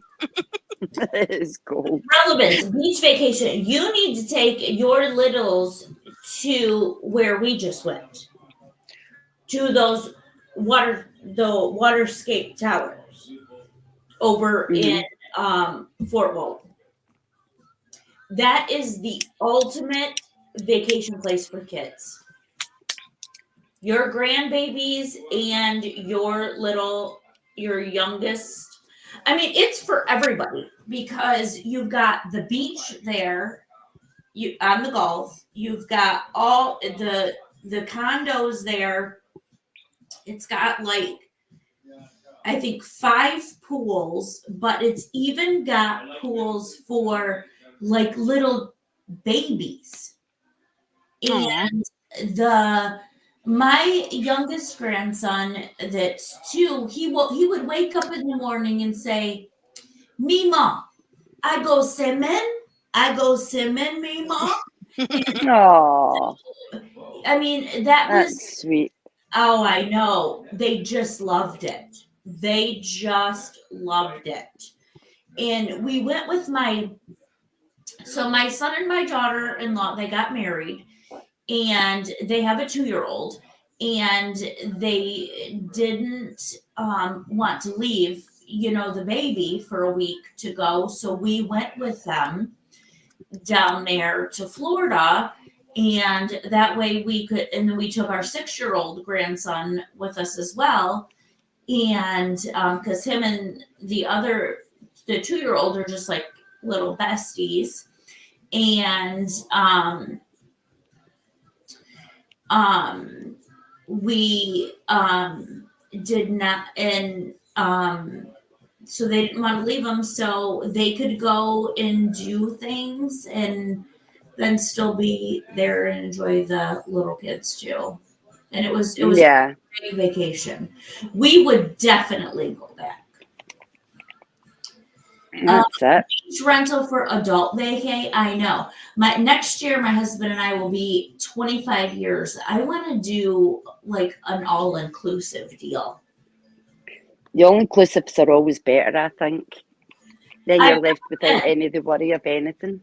It is cold. Relevance, beach vacation. You need to take your littles to where we just went. To the waterscape towers over in Fort Walton. That is the ultimate vacation place for kids. Your grandbabies and your youngest. I mean, it's for everybody because you've got the beach there, on the Gulf. You've got all the condos there. It's got like, I think 5 pools, but it's even got pools for like little babies. Aw. And my youngest grandson, that's 2, he would wake up in the morning and say, "Mima, I go swimming, Mima." Oh, I mean, that was, that's sweet. oh, I know. They just loved it. They just loved it. And we went with my son and my daughter-in-law, they got married, and they have a 2-year-old, and they didn't want to leave, the baby for a week to go. So we went with them down there to Florida, and that way we could, and then we took our 6-year-old grandson with us as well. And because him and the 2-year-old are just like little besties. And we did not, and so they didn't want to leave them so they could go and do things and then still be there and enjoy the little kids too. And it was Yeah, a great vacation. We would definitely go back. that's it. Beach rental for adult vacay. I know. Next year, my husband and I will be 25 years. I want to do like an all-inclusive deal. The all-inclusives are always better, I think. Then you're left without any of the worry of anything.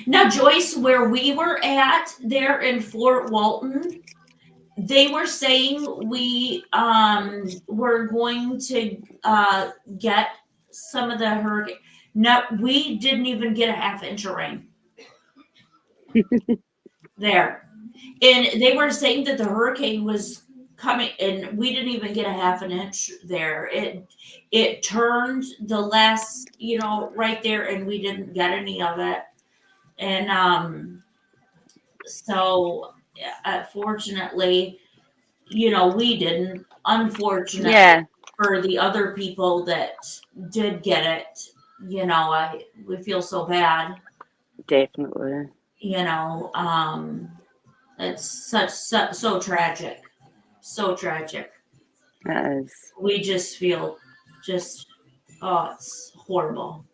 Now, Joyce, where we were at there in Fort Walton, they were saying we were going to get some of the hurricane. No, we didn't even get a half inch of rain there. And they were saying that the hurricane was coming, and we didn't even get a half an inch there. It turned the last, right there, and we didn't get any of it. And so fortunately, we didn't. Unfortunately, for the other people that did get it, we feel so bad. Definitely. It's so tragic. So tragic. It is. We just feel it's horrible.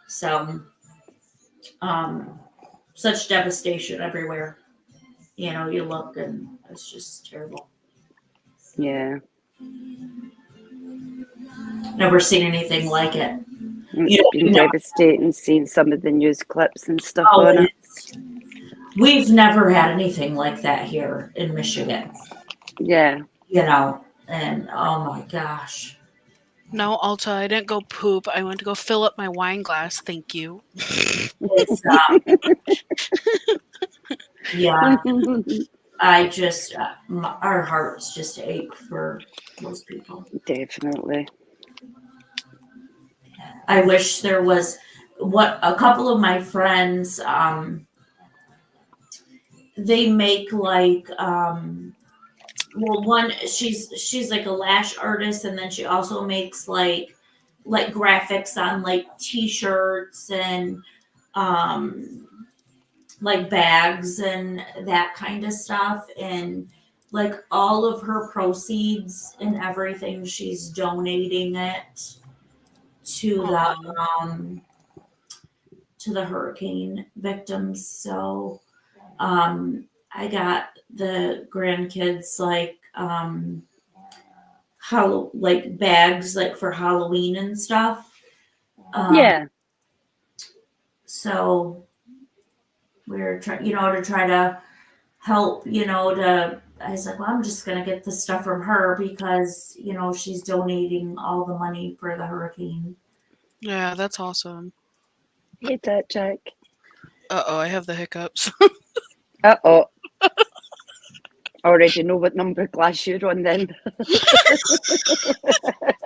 So, such devastation everywhere. You look and it's just terrible. Yeah. Never seen anything like it. It's been devastating seeing some of the news clips and stuff on it. We've never had anything like that here in Michigan. Yeah. And oh my gosh. No, Alta, I didn't go poop. I went to go fill up my wine glass. Thank you. It's yeah. I just our hearts just ache for those people. Definitely. I wish there was what a couple of my friends they make like well one she's like a lash artist, and then she also makes like graphics on like t-shirts and um like bags and that kind of stuff, and like all of her proceeds and everything she's donating it to Aw. the hurricane victims. So I got the grandkids like bags like for Halloween and stuff. Yeah. So we're trying, to try to help, I was like, well, I'm just gonna get the stuff from her because, she's donating all the money for the hurricane. Yeah, that's awesome. Hey, that Jack. Uh-oh, I have the hiccups. Uh-oh. Already know what number glass you're on then.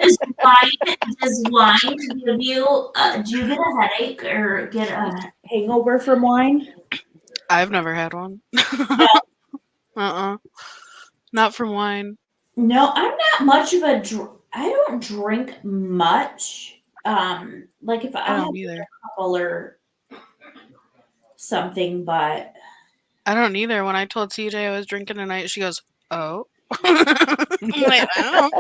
Does wine give you, do you get a headache or get a hangover from wine? I've never had one. Uh-uh. Not from wine. No, I'm not much of I don't drink much. Like if I I'll have don't like either. a couple or something, but I don't either. When I told CJ I was drinking tonight, she goes, "Oh." I'm like, I don't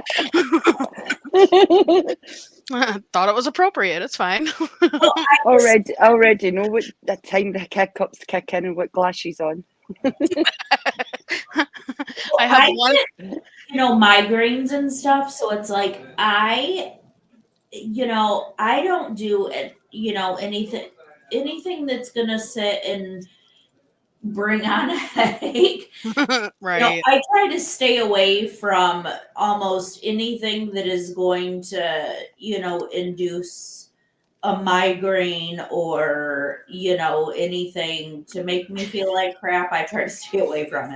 know. Thought it was appropriate. It's fine. well, already know what the time the hiccups kick in and what glass she's on. I have I one. get, migraines and stuff, so it's like I don't do it, anything that's gonna sit and bring on a headache. Right. I try to stay away from almost anything that is going to, induce a migraine or, anything to make me feel like crap. I try to stay away from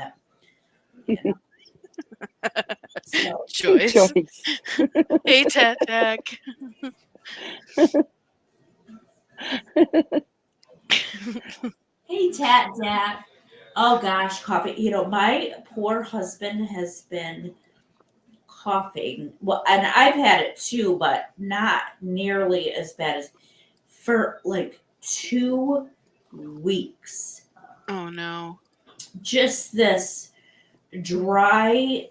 it. So, Choice. Choice. Hey, Tat Tack. hey, Tat Tat. Oh gosh, coffee. My poor husband has been coughing. Well, and I've had it too, but not nearly as bad as for like 2 weeks. Oh no. Just this dry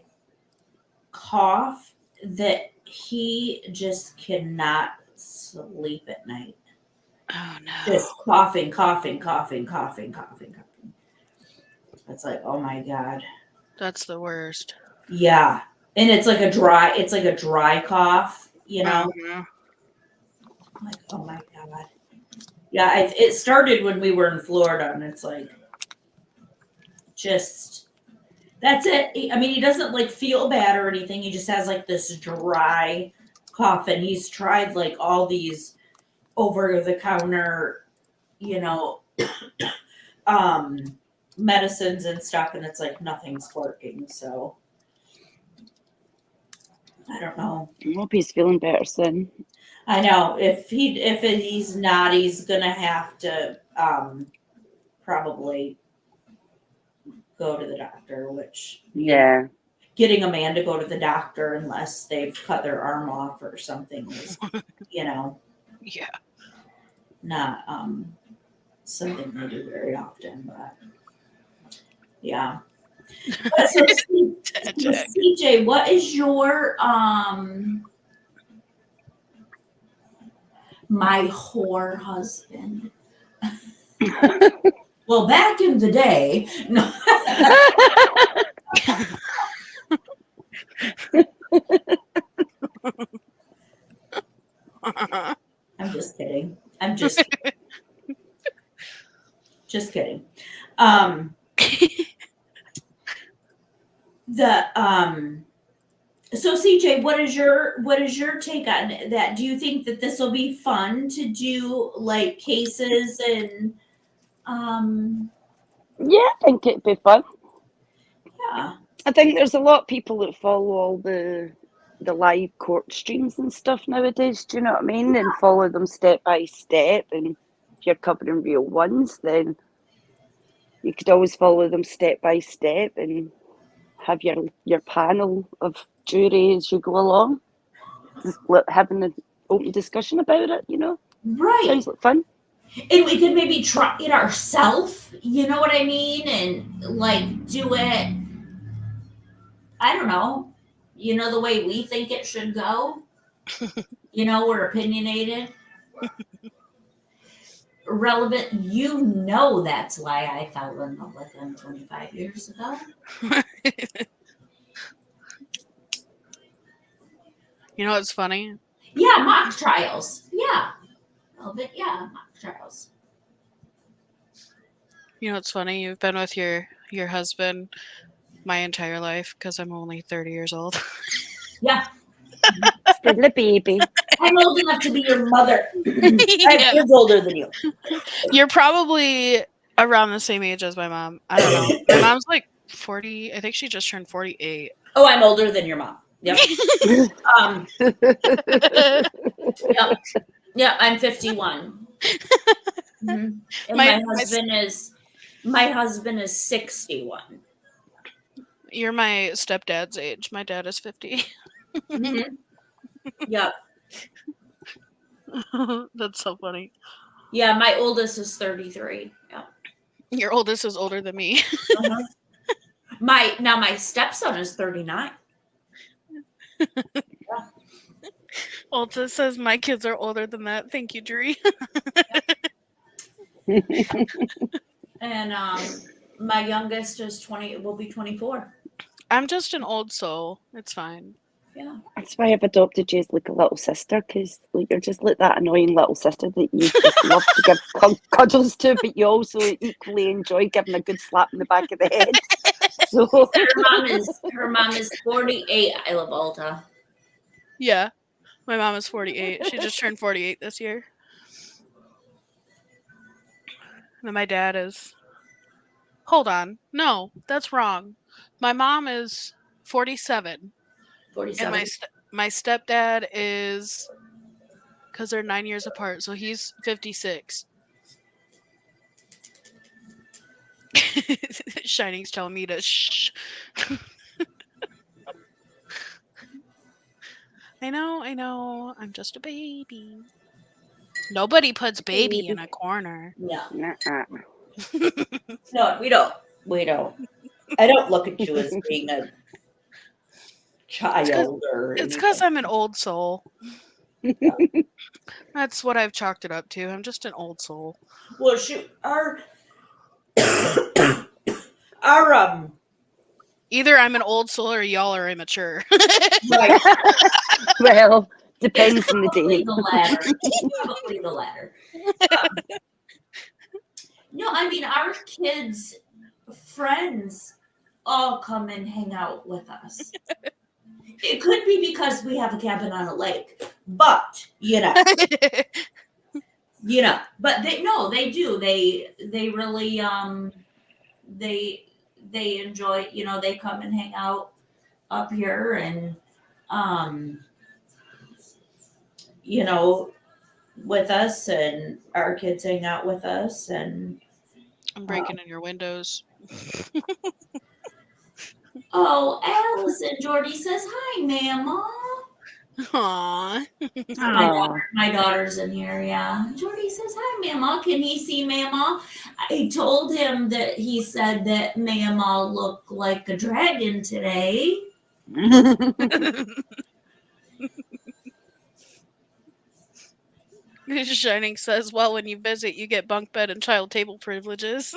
cough that he just cannot sleep at night. Oh no. Just coughing, coughing, coughing, coughing, coughing, coughing. It's like, oh my God. That's the worst. Yeah. And it's like a dry cough, Uh-huh. I'm like, oh my God. Yeah, it started when we were in Florida, and it's like, just, that's it. I mean, he doesn't like feel bad or anything. He just has like this dry cough, and he's tried like all these over the counter, you know, medicines and stuff, and it's like nothing's working. So I don't know. I hope he's feeling better soon. I know if he's not, he's gonna have to probably go to the doctor. Which Yeah. getting a man to go to the doctor unless they've cut their arm off or something is, Yeah. not something they do very often. But yeah. So, CJ, what is your my whore husband? Well, back in the day, no. I'm just kidding. I'm just kidding. The So CJ, what is your take on that? Do you think that this will be fun to do like cases and Yeah, I think it'd be fun. yeah. I think there's a lot of people that follow all the live court streams and stuff nowadays. Do you know what I mean? And follow them step by step. And if you're covering real ones, then you could always follow them step by step and have your panel of jury as you go along, just having an open discussion about it. You know, Right. sounds like fun. And we could maybe try it ourselves, you know what I mean? And like do it, I don't know, the way we think it should go. We're opinionated, relevant. That's why I fell in love with him 25 years ago. You know what's funny? Yeah, mock trials. Yeah. A little bit, yeah, mock trials. You know what's funny? You've been with your husband my entire life because I'm only 30 years old. Yeah. Still a baby. I'm old enough to be your mother. Yeah. 5 years older than you. You're probably around the same age as my mom. I don't know. My mom's like 40. I think she just turned 48. Oh, I'm older than your mom. Yep. Yep. Yeah, I'm 51. Mm-hmm. And my husband is 61. You're my stepdad's age. My dad is 50. Mm-hmm. Yep. That's so funny. Yeah, my oldest is 33. Yeah. Your oldest is older than me. Uh-huh. My stepson is 39. Ulta says my kids are older than that. Thank you, Dree. And my youngest is will be 24. I'm just an old soul. It's fine. Yeah. That's why I've adopted you as like a little sister, because you're just like that annoying little sister that you just love to give cuddles to, but you also equally enjoy giving a good slap in the back of the head. So her mom is 48. I love Alta. Yeah. My mom is 48. She just turned 48 this year. And then my dad is... Hold on. No, that's wrong. My mom is 47. 47. And my stepdad is... Because they're 9 years apart, so he's 56. Shining's telling me to shh. I know. I'm just a baby. Nobody puts baby in a corner. No. nuh-uh. No, we don't. We don't. I don't look at you as being a child or It's because I'm an old soul. That's what I've chalked it up to. I'm just an old soul. Well, shoot, our Either I'm an old soul or y'all are immature. right. Well, depends on the day. Probably the latter. No, I mean our kids' friends all come and hang out with us. It could be because we have a cabin on a lake, but but they do. They really they enjoy. They come and hang out up here, and with us, and our kids hang out with us, and I'm breaking in your windows. oh, Allison Jordy says hi, Mama. Aww. My daughter's in here, yeah. Jordy says hi, Mama. Can he see Mama? I told him that he said that Mama looked like a dragon today. Shining says, well, when you visit, you get bunk bed and child table privileges.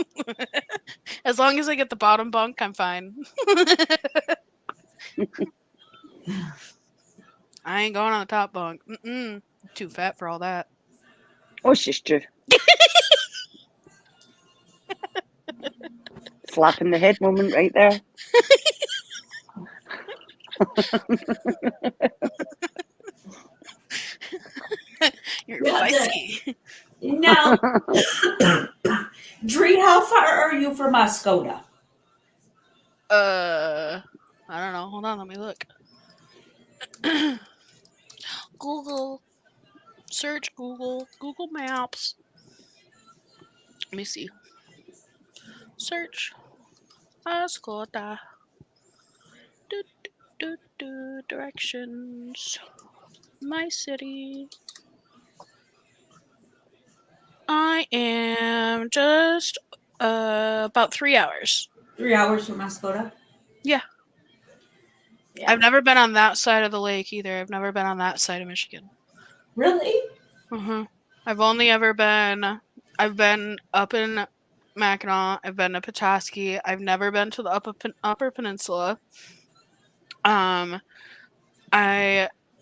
As long as I get the bottom bunk, I'm fine. I ain't going on the top bunk. Too fat for all that. Oh, she's true. Slap in the head moment right there. You're Yeah, feisty. Now, Dree, how far are you from Oscoda? I don't know. Hold on, let me look. Google. Search Google. Google Maps. Let me see. Search Ascota. Do, directions. My city. I am just about 3 hours. 3 hours from Oscoda? Yeah. Yeah. I've never been on that side of the lake either. I've never been on that side of Michigan. Really? I've only ever been. I've been up in Mackinac. I've been to Petoskey. I've never been to the Upper Peninsula. I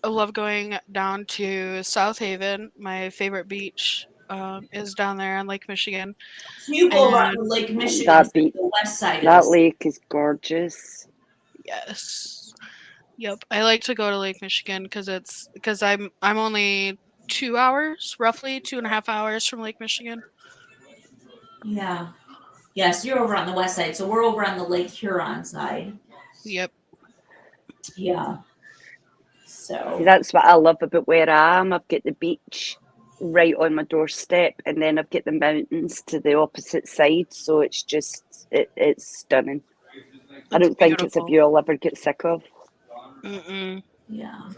love going down to South Haven. My favorite beach is down there on Lake Michigan. So you go around And Lake Michigan, That the west side of That the lake is gorgeous. yes, yep. I like to go to Lake Michigan because I'm only 2 hours, roughly 2.5 hours from Lake Michigan. Yeah. Yes, you're over on the west side. So we're over on the Lake Huron side. Yep. Yeah. See, So that's what I love about where I am. I've got the beach right on my doorstep, and then I've got the mountains to the opposite side. So it's just, it's stunning. I It's don't think it's a beautiful. view I'll ever get sick of. yeah.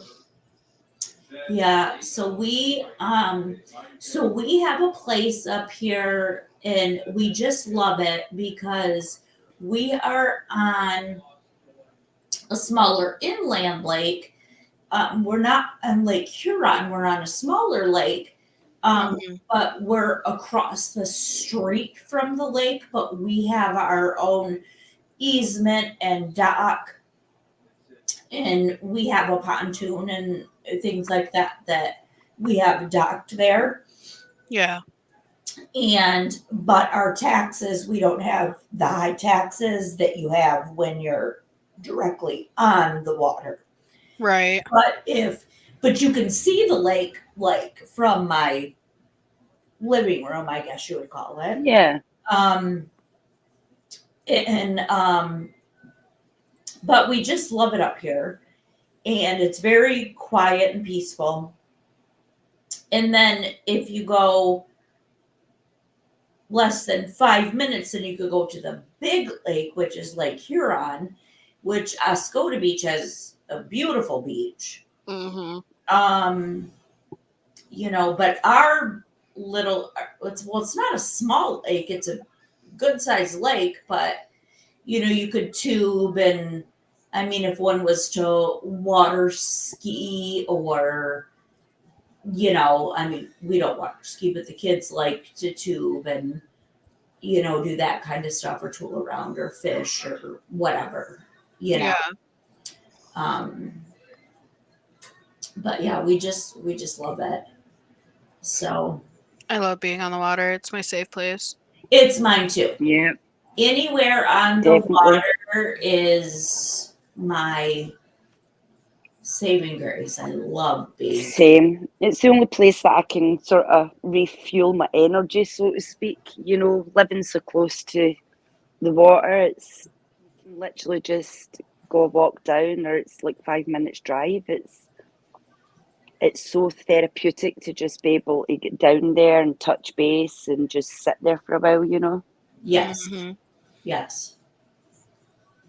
Yeah. So we have a place up here and we just love it because we are on a smaller inland lake. We're not on Lake Huron, we're on a smaller lake. But we're across the street from the lake, but we have our own easement and dock, and we have a pontoon and things like that we have docked there. Yeah. But our taxes, we don't have the high taxes that you have when you're directly on the water. Right. But you can see the lake like from my living room, I guess you would call it. Yeah. But we just love it up here, and it's very quiet and peaceful. And then if you go less than 5 minutes, then you could go to the big lake, which is Lake Huron, which Oscoda Beach has a beautiful beach. But our little, it's not a small lake, it's a good sized lake, but you could tube, and I mean, if one was to water ski or I mean, we don't water ski, but the kids like to tube and do that kind of stuff, or tool around or fish or whatever. Yeah. But yeah, we just love it. So I love being on the water. It's my safe place. it's mine too. Yeah. Anywhere on the water is my saving grace. I love being. Same. It's the only place that I can sort of refuel my energy, so to speak. Living so close to the water, you can literally just go walk down, or it's like 5 minutes drive. It's so therapeutic to just be able to get down there and touch base and just sit there for a while. Yes. Yes.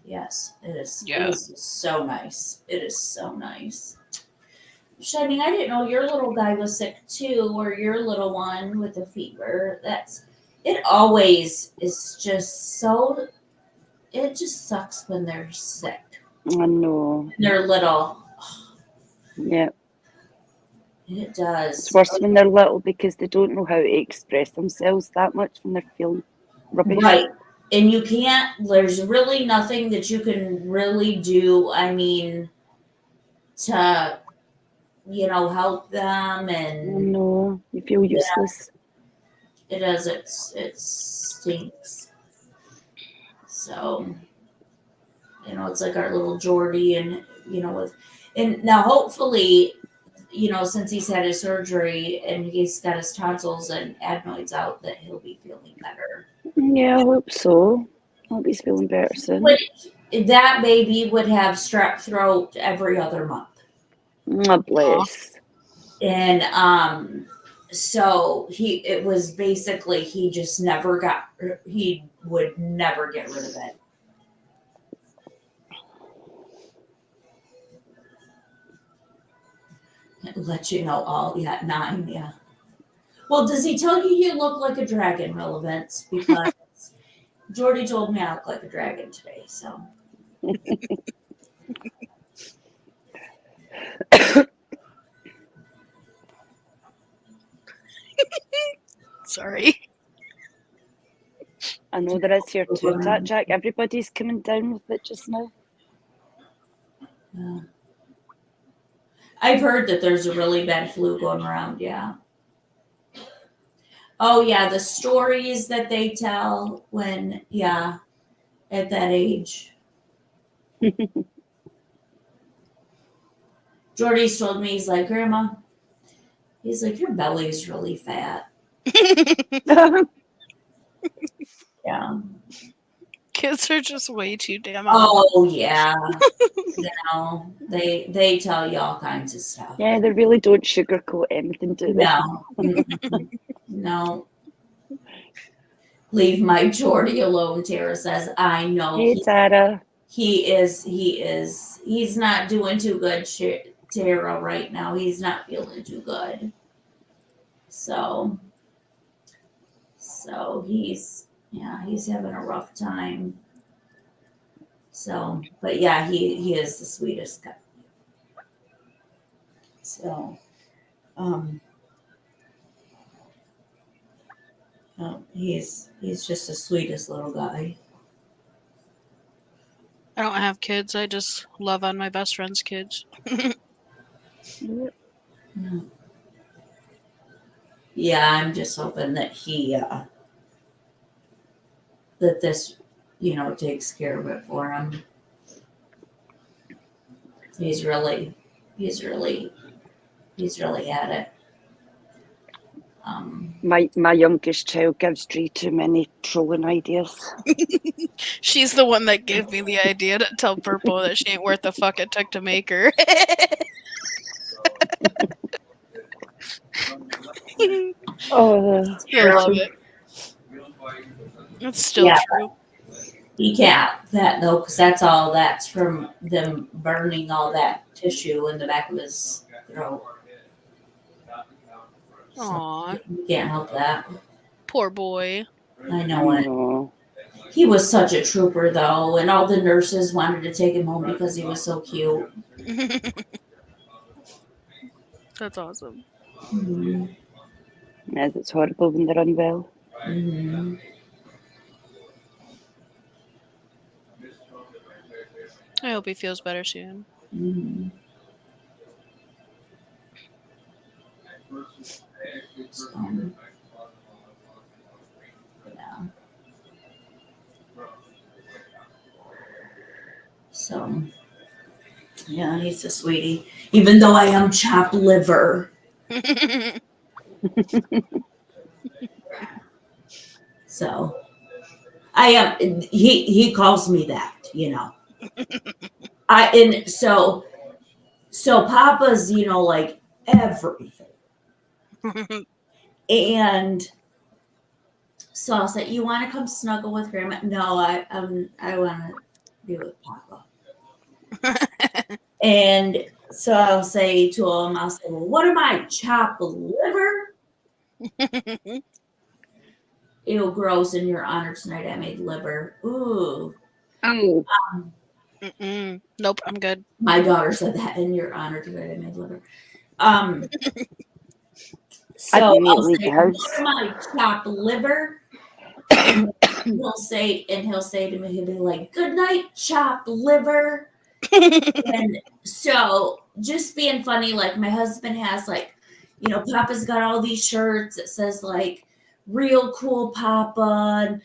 Yes. It is. Yeah. It is so nice. It is so nice. Shining, I didn't know your little guy was sick too, or your little one with the fever. It always is just so, it just sucks when they're sick. I know. They're little. Yeah. It does. It's worse when they're little because they don't know how to express themselves that much when they're feeling rubbish. Right. And there's really nothing that you can really do, I mean, to, help them. And No, you feel useless. it does. It stinks. So You know, it's like our little Jordy, and and now hopefully, since he's had his surgery and he's got his tonsils and adenoids out, that he'll be feeling better. Yeah, I hope so. I hope he's feeling better soon. But that baby would have strep throat every other month. Oh, bless. And so it was basically he just never he would never get rid of it. Let you know all, 9, yeah. Well, does he tell you look like a dragon, Relevance? Because Jordy told me I look like a dragon today, so. Sorry. I know there is here too, Jack. Everybody's coming down with it just now. Yeah. I've heard that there's a really bad flu going around, yeah. Oh, yeah, the stories that they tell when, at that age. Jordy's told me, he's like, Grandma, he's like, your belly's really fat. Yeah. Kids are just way too damn Oh, yeah. They tell you all kinds of stuff. Yeah, they really don't sugarcoat anything, do they? No. No. Leave my Jordy alone, Tara says. I know. Hey, Tara. He's not doing too good, Tara, right now. He's not feeling too good. So he's having a rough time. So, but yeah, he is the sweetest guy. So, he's just the sweetest little guy. I don't have kids. I just love on my best friend's kids. Yeah, I'm just hoping that that this, takes care of it for him. He's really had it. My youngest child gives Dree too many trolling ideas. She's the one that gave me the idea to tell Purple that she ain't worth the fuck it took to make her. Oh, I love it. It's still true. He can't that though, because that's from them burning all that tissue in the back of his throat. Aww. So you can't help that. Poor boy. I know it. He was such a trooper though, and all the nurses wanted to take him home because he was so cute. That's awesome. Mm-hmm. Yes, it's horrible when they're unwell. Mm-hmm. I hope he feels better soon. Mm-hmm. So, yeah, he's a sweetie. Even though I am chopped liver. So, I am. He calls me that, So Papa's, like everything. And so I'll say, you want to come snuggle with Grandma? No, I want to be with Papa. And so I'll say to him, well, what am I, chopped liver? Ew, gross, in your honor tonight I made liver. Ooh. Oh. Nope, I'm good. My daughter said that, in your honor tonight I made liver. So I'll say, what am I, chopped liver? And he'll say to me, he'll be like, good night, chopped liver. And so just being funny, like my husband has Papa's got all these shirts that says like real cool Papa, and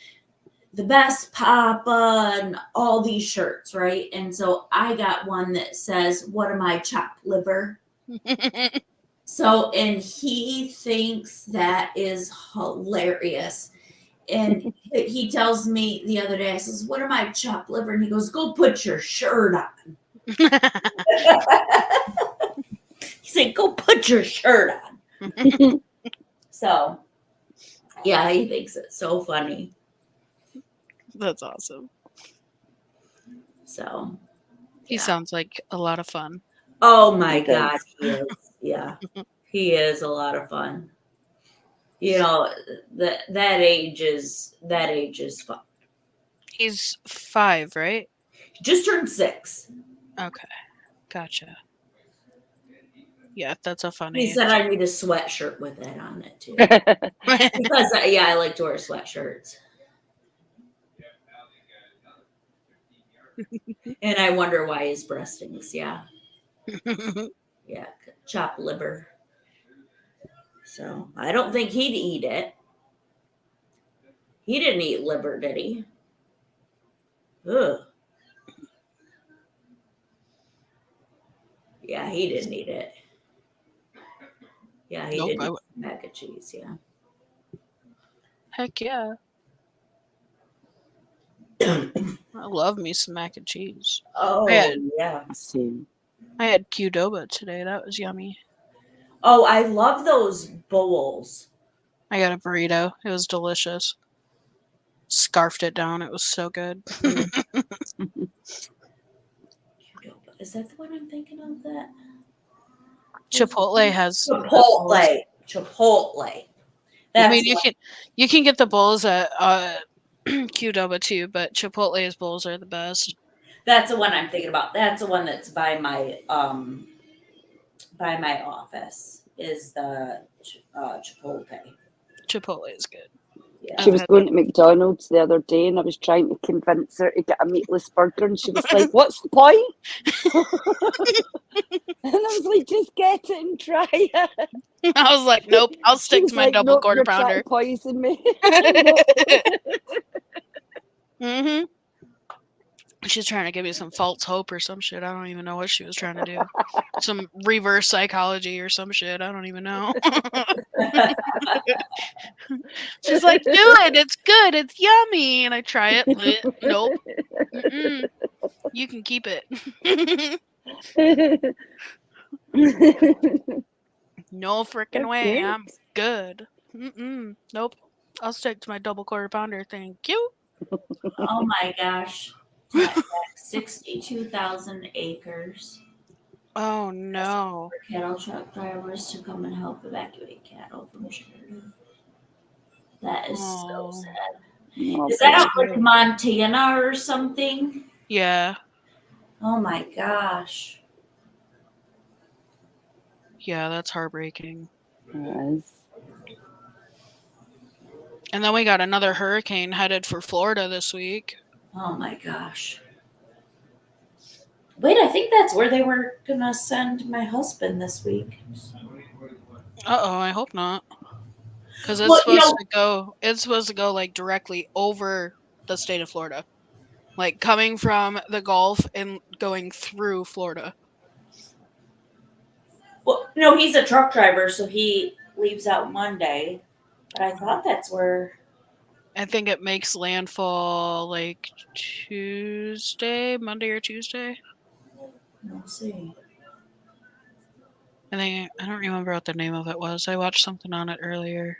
the best papa and all these shirts, right? And so I got one that says, "What am I, chopped liver?" So, and he thinks that is hilarious. And he tells me the other day, I says, "What am I, chopped liver?" And he goes, "Go put your shirt on." He said, "Go put your shirt on." So, yeah, he thinks it's so funny. That's awesome. So, He yeah. sounds like a lot of fun. Oh my He does. God, he is. Yeah, he is a lot of fun. You know, that age is fun. He's 5, right? He just turned 6. Okay, gotcha. Yeah, that's a fun He age. said I need a sweatshirt with that on it too. Because yeah, I like to wear sweatshirts. And I wonder why his breast stinks. Yeah. Yeah. Chopped liver. So I don't think he'd eat it. He didn't eat liver, did he? Ugh. Yeah, he didn't eat it. Yeah, he Nope, didn't eat mac and cheese. Yeah. Heck yeah. I love me some mac and cheese. Oh, yeah. Same. I had Qdoba today. That was yummy. Oh, I love those bowls. I got a burrito. It was delicious. Scarfed it down. It was so good. Is that the one I'm thinking of? That Chipotle has the Chipotle. bowls. Chipotle. I That's mean, you can get the bowls at Qdoba too, but Chipotle's bowls are the best. that's the one I'm thinking about. That's the one that's by my office. Is the Chipotle. Chipotle is good. Yeah. She was going to McDonald's the other day and I was trying to convince her to get a meatless burger and she was like, "What's the point?" And I was like, "Just get it and try it." I was like, nope, I'll She stick was to my like, double "Nope, quarter you're trying pounder. to poison me." Mm-hmm. She's trying to give me some false hope or some shit. I don't even know what she was trying to do. Some reverse psychology or some shit. I don't even know. She's like, do it. It's good. It's yummy. And I try it. Bleh, nope. Mm-mm. You can keep it. No freaking way. Great. I'm good. Mm-mm. Nope. I'll stick to my double quarter pounder. Thank you. Oh my gosh. 62,000 acres. Oh no. For cattle truck drivers to come and help evacuate cattle from Sheridan. That is so Oh. sad. Oh, Is that That's out like Montana or something? Yeah. Oh my gosh. Yeah, that's heartbreaking. it is. And then we got another hurricane headed for Florida this week. Oh my gosh. Wait, I think that's where they were gonna send my husband this week. Uh-oh, I hope not. Because it's Well, supposed to go like directly over the state of Florida. Like coming from the Gulf and going through Florida. well, no, he's a truck driver, so he leaves out Monday. But I thought that's where. I think it makes landfall like Tuesday, Monday or Tuesday. We'll see. I don't remember what the name of it was. I watched something on it earlier.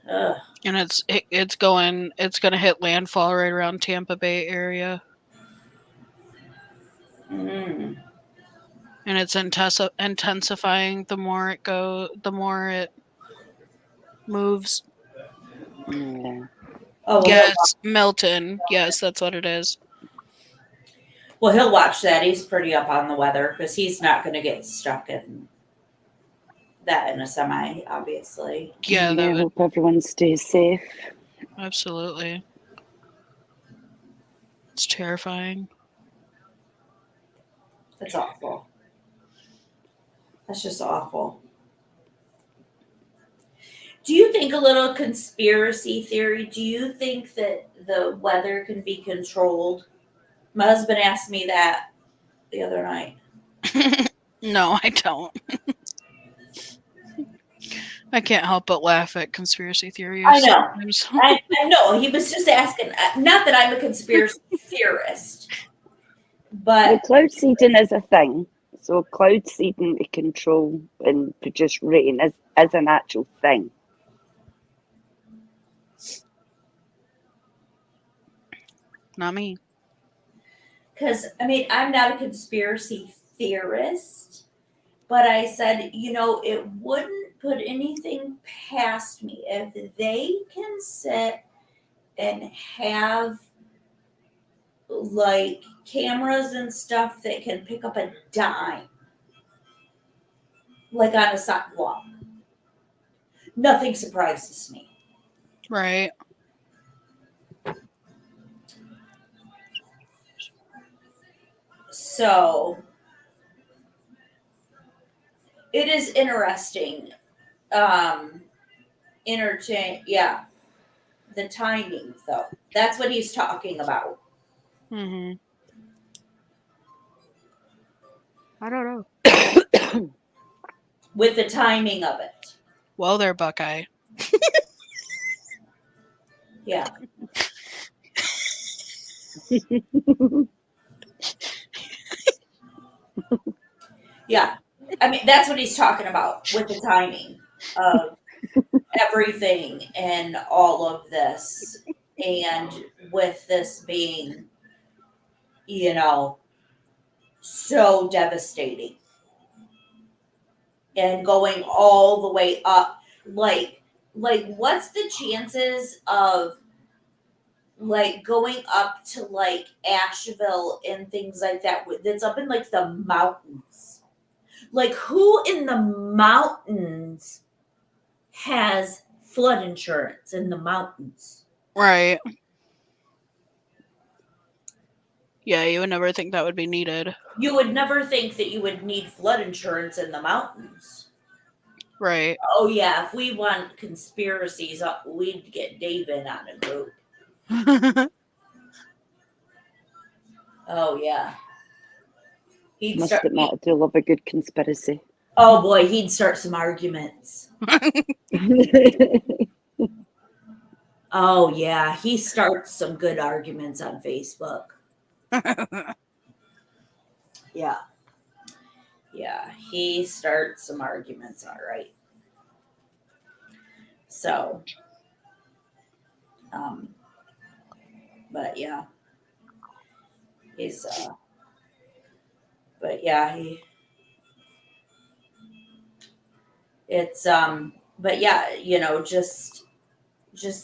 Ugh. And it's gonna hit landfall right around Tampa Bay area. Mm. And it's intensifying the more it moves. Yeah. Oh, well, Yes, Milton. Yes, that's what it is. he'll watch that. He's pretty up on the weather because he's not going to get stuck in that in a semi, obviously. Yeah, that I would hope everyone stays safe. absolutely. It's terrifying. That's awful. That's just awful. Do you think a little conspiracy theory? Do you think that the weather can be controlled? My husband asked me that the other night. No, I don't. I can't help but laugh at conspiracy theories. I know. Sometimes. I know. He was just asking. Not that I'm a conspiracy theorist, Well, but cloud seeding is a thing. So cloud seeding to control and produce rain is an actual thing. Not me. because I mean, I'm not a conspiracy theorist, but I said, it wouldn't put anything past me if they can sit and have like cameras and stuff that can pick up a dime, like on a sidewalk. Nothing surprises me. Right. So it is interesting. Yeah, the timing though. That's what he's talking about. Mm-hmm. I don't know. With the timing of it. Well, there, Buckeye. Yeah. Yeah. I mean, that's what he's talking about with the timing of everything and all of this. And with this being, so devastating and going all the way up. Like what's the chances of like going up to like Asheville and things like that that's up in like the mountains? Like who in the mountains has flood insurance in the mountains? Right. Yeah, you would never think that would be needed. You would never think that you would need flood insurance in the mountains. Right. Oh yeah, if we want conspiracies, we'd get David on a group. Oh yeah, he'd Must start. admit, I do love a good conspiracy. Oh boy, he'd start some arguments. Oh yeah, he starts some good arguments on Facebook. Yeah, yeah, he starts some arguments. All right. So, but yeah, he's but yeah, but yeah, just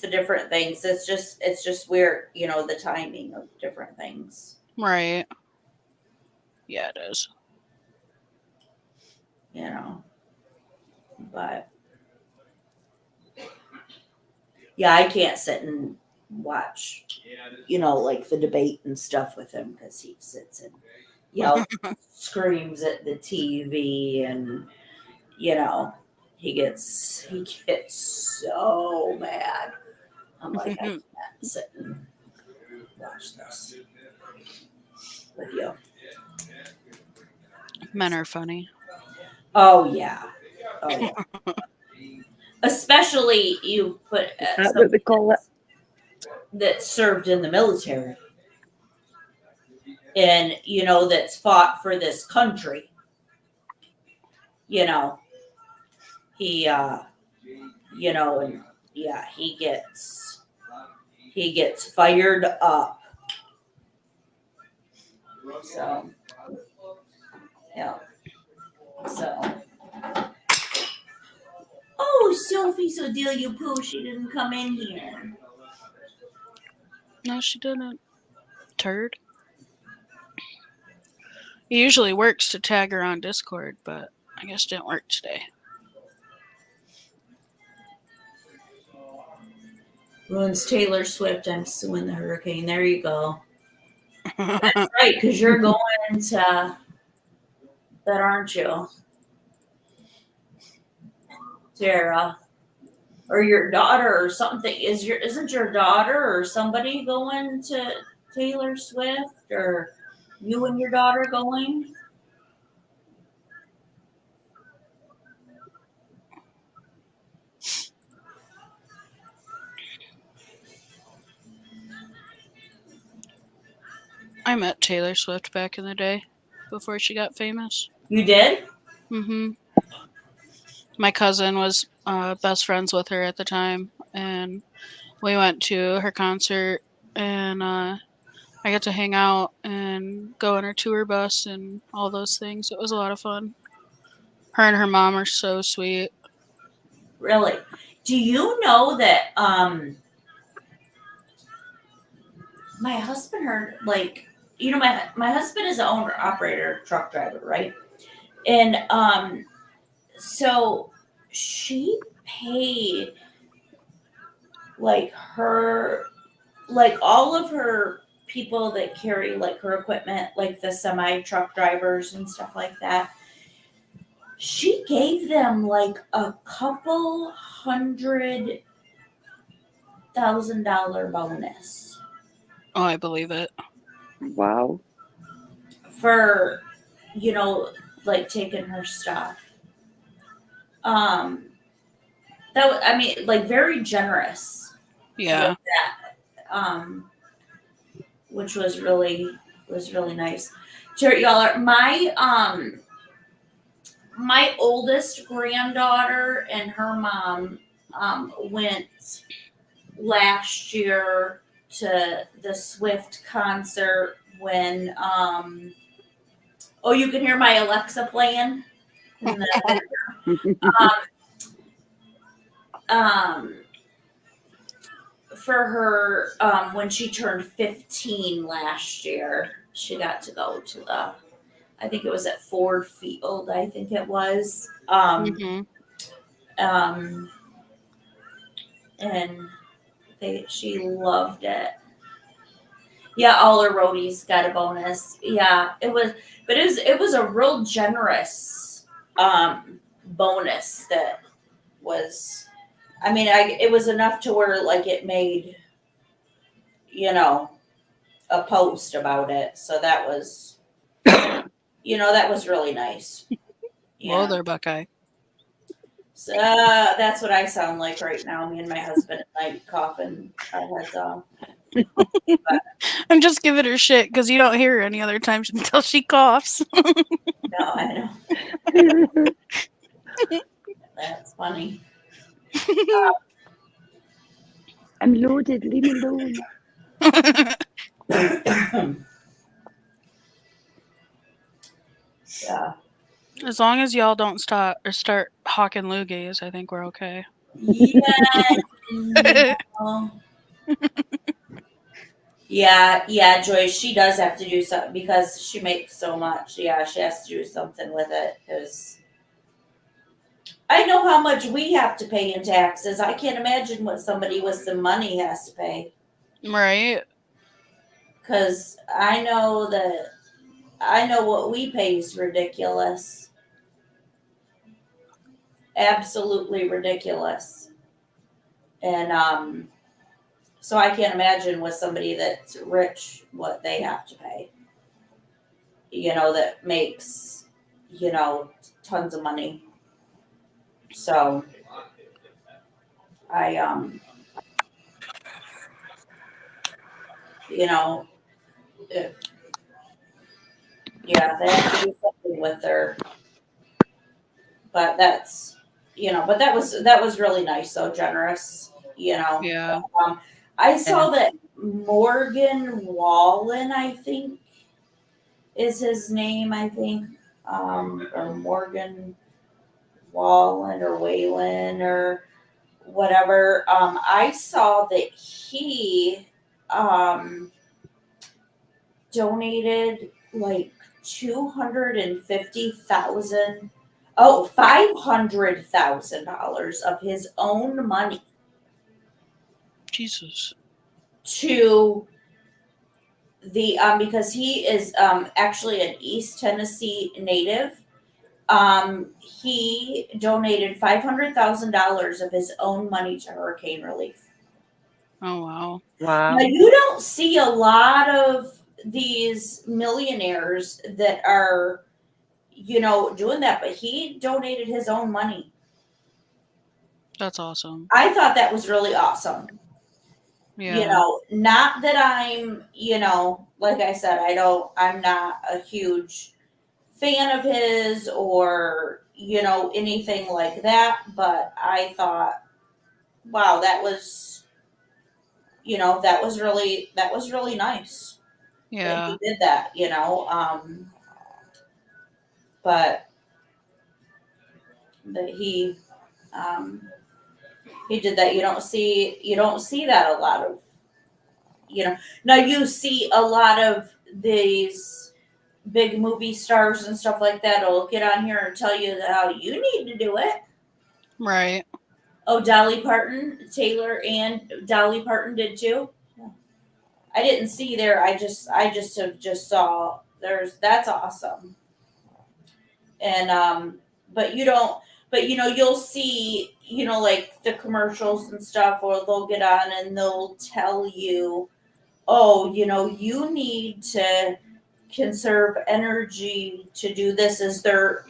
the different things. It's just weird, the timing of different things. Right. Yeah, it is. But yeah, I can't sit and watch, like the debate and stuff with him because he sits and yells, screams at the TV, and he gets so mad. I'm like, I can't sit and watch this with you. Men are funny. Oh yeah. Especially you put That's what we call it. that served in the military and that's fought for this country. He and yeah, he gets fired up. So yeah. So oh, Sophie Sodelia Pooh, she didn't come in here. No, she didn't. Turd. It usually works to tag her on Discord, but I guess it didn't work today. Ruins Taylor Swift. I'm suing the hurricane. There you go. That's right, because you're going to that, aren't you, Tara? or your daughter or something. Isn't your daughter or somebody going to Taylor Swift, or you and your daughter going? I met Taylor Swift back in the day before she got famous. You did? My cousin was best friends with her at the time, and we went to her concert, and I got to hang out and go on her tour bus and all those things. It was a lot of fun. Her and her mom are so sweet. Really? Do you know that my husband heard, like, my husband is an owner operator truck driver, right? And so she paid like all of her people that carry like her equipment, like the semi truck drivers and stuff like that. She gave them like a couple $100,000 bonus Oh, I believe it. Wow. for, like taking her stuff. I mean, like very generous. Yeah. With that. Which was really nice. Y'all, my oldest granddaughter and her mom went last year to the Swift concert when oh, you can hear my Alexa playing in the um for her when she turned 15 last year, she got to go to I think it was at Ford Field, I think it was. Mhm. And she loved it. Yeah, all her roadies got a bonus. Yeah, it was a real generous bonus that was, I mean, it was enough to where like it made, a post about it. So that was, that was really nice. Whoa Yeah. there, Buckeye. So that's what I sound like right now. Me and my husband at night coughing our heads off. I'm just giving her shit because you don't hear her any other times until she coughs. No, I know. That's funny. I'm loaded. Leave me alone. Yeah. As long as y'all don't stop or start hawking loogies, I think we're okay. Yeah. No. Yeah, Joyce, she does have to do something because she makes so much. Yeah, she has to do something with it because I know how much we have to pay in taxes. I can't imagine what somebody with some money has to pay. Right? Because I know what we pay is ridiculous. Absolutely ridiculous. And so I can't imagine with somebody that's rich what they have to pay. That makes, tons of money. So I it, yeah, they have to do something with their, but that was really nice, so generous. Yeah. I saw that Morgan Wallen, I think, is his name. I think, or Morgan Wallen or Whalen or whatever. I saw that he donated like 250,000. Oh, $500,000 of his own money Jesus. to the because he is actually an East Tennessee native, he donated $500,000 of his own money to hurricane relief. Oh wow. Wow. Now, you don't see a lot of these millionaires that are, doing that, but he donated his own money. That's awesome. I thought that was really awesome. Yeah. Not that I'm, like I said, I'm not a huge fan of his or, anything like that, but I thought, wow, that was really nice that Yeah. he did that, but that he did that. You don't see that a lot of, now you see a lot of these big movie stars and stuff like that will get on here and tell you how you need to do it. Right. Oh, Dolly Parton, Taylor and Dolly Parton did too. I didn't see there. I just saw that's awesome. And but you don't, but you'll see, like the commercials and stuff, or they'll get on and they'll tell you, oh, you need to conserve energy to do this as they're,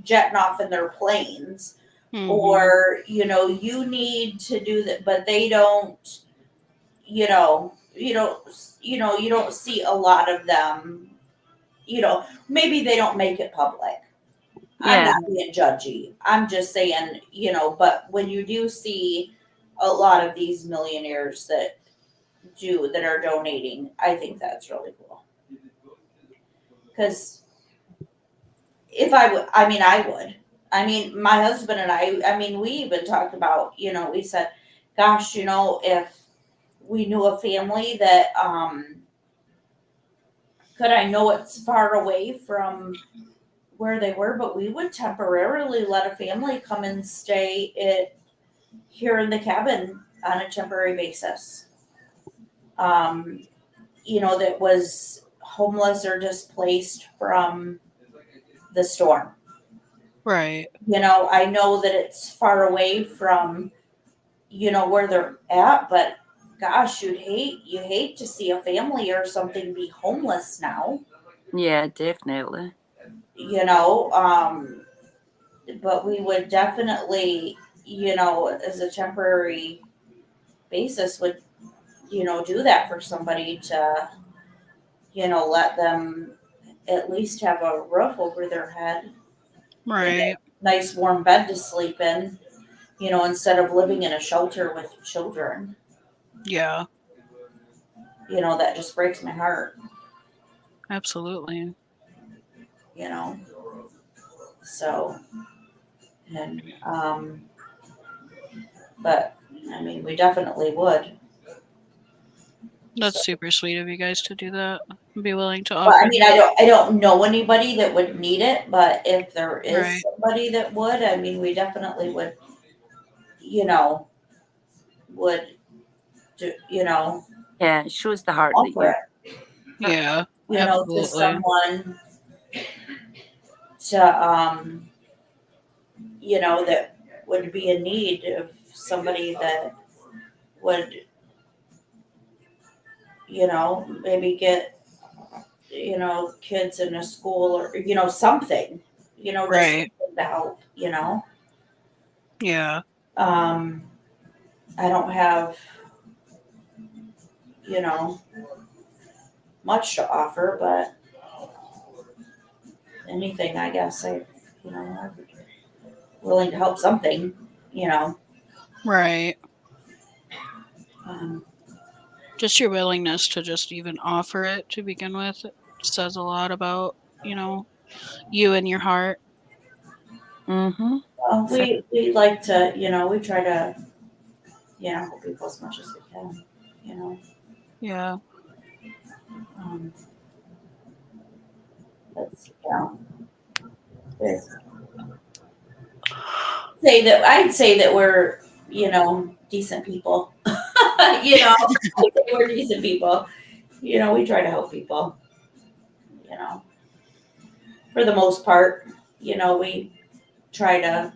jetting off in their planes. Mhm. Or you need to do that, but they don't, you don't see a lot of them, maybe they don't make it public. I'm Yeah. not being judgy, I'm just saying, but when you do see a lot of these millionaires that are donating, I think that's really cool. Because if I would, I would. My husband and I mean, we even talked about, we said, gosh, if we knew a family that, could, I know it's far away from where they were, but we would temporarily let a family come and stay here in the cabin on a temporary basis. That was homeless or displaced from the storm. Right. I know that it's far away from, where they're at, but gosh, you hate to see a family or something be homeless now, Yeah, definitely. But we would definitely, as a temporary basis would, do that for somebody to, let them at least have a roof over their head, Right. nice warm bed to sleep in, instead of living in a shelter with children. Yeah. That just breaks my heart, Absolutely. So, and, but we definitely would. That's So, super sweet of you guys to do that. Be willing to but offer I don't know anybody that would need it, but if there is Right. somebody that would, we definitely would, would do, Yeah, it shows the heart that offer you. it, Yeah. to Absolutely. someone to, that would be in need of somebody that would, maybe get, kids in a school or, something, just Right. something to help, Yeah. I don't have, much to offer, but anything, I guess I'm willing to help something, Right. um, Just your willingness to just even offer it to begin with says a lot about, you and your heart. Mm-hmm. well, we like to, we try to, help people as much as we can, Yeah. um, that's, I'd say that we're, decent people. I'd say we're decent people. We try to help people. for the most part, we try to,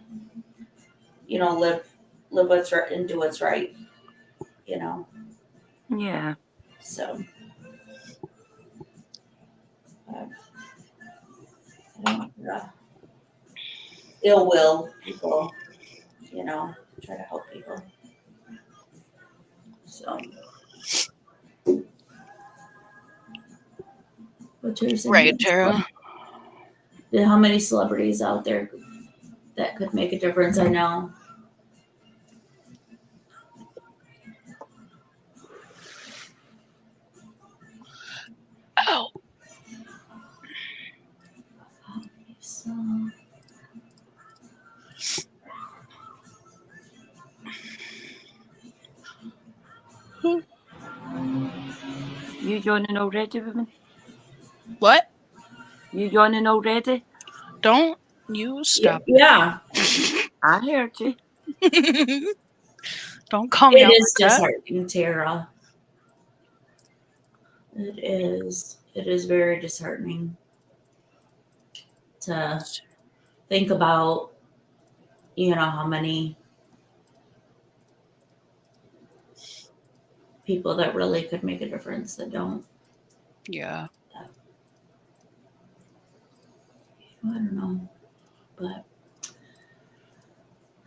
live what's right and do what's right, Yeah. so. I don't ill will people, try to help people. So, what's yours? Right, Tara. How many celebrities out there that could make a difference? I know. Oh, So, You yawning already, woman? what? You yawning already? Don't you stop yeah, I heard you. it. Don't call me it out is like that. disheartening, Tara. It is. It is very disheartening to think about, how many people that really could make a difference that don't. Yeah. I don't know, but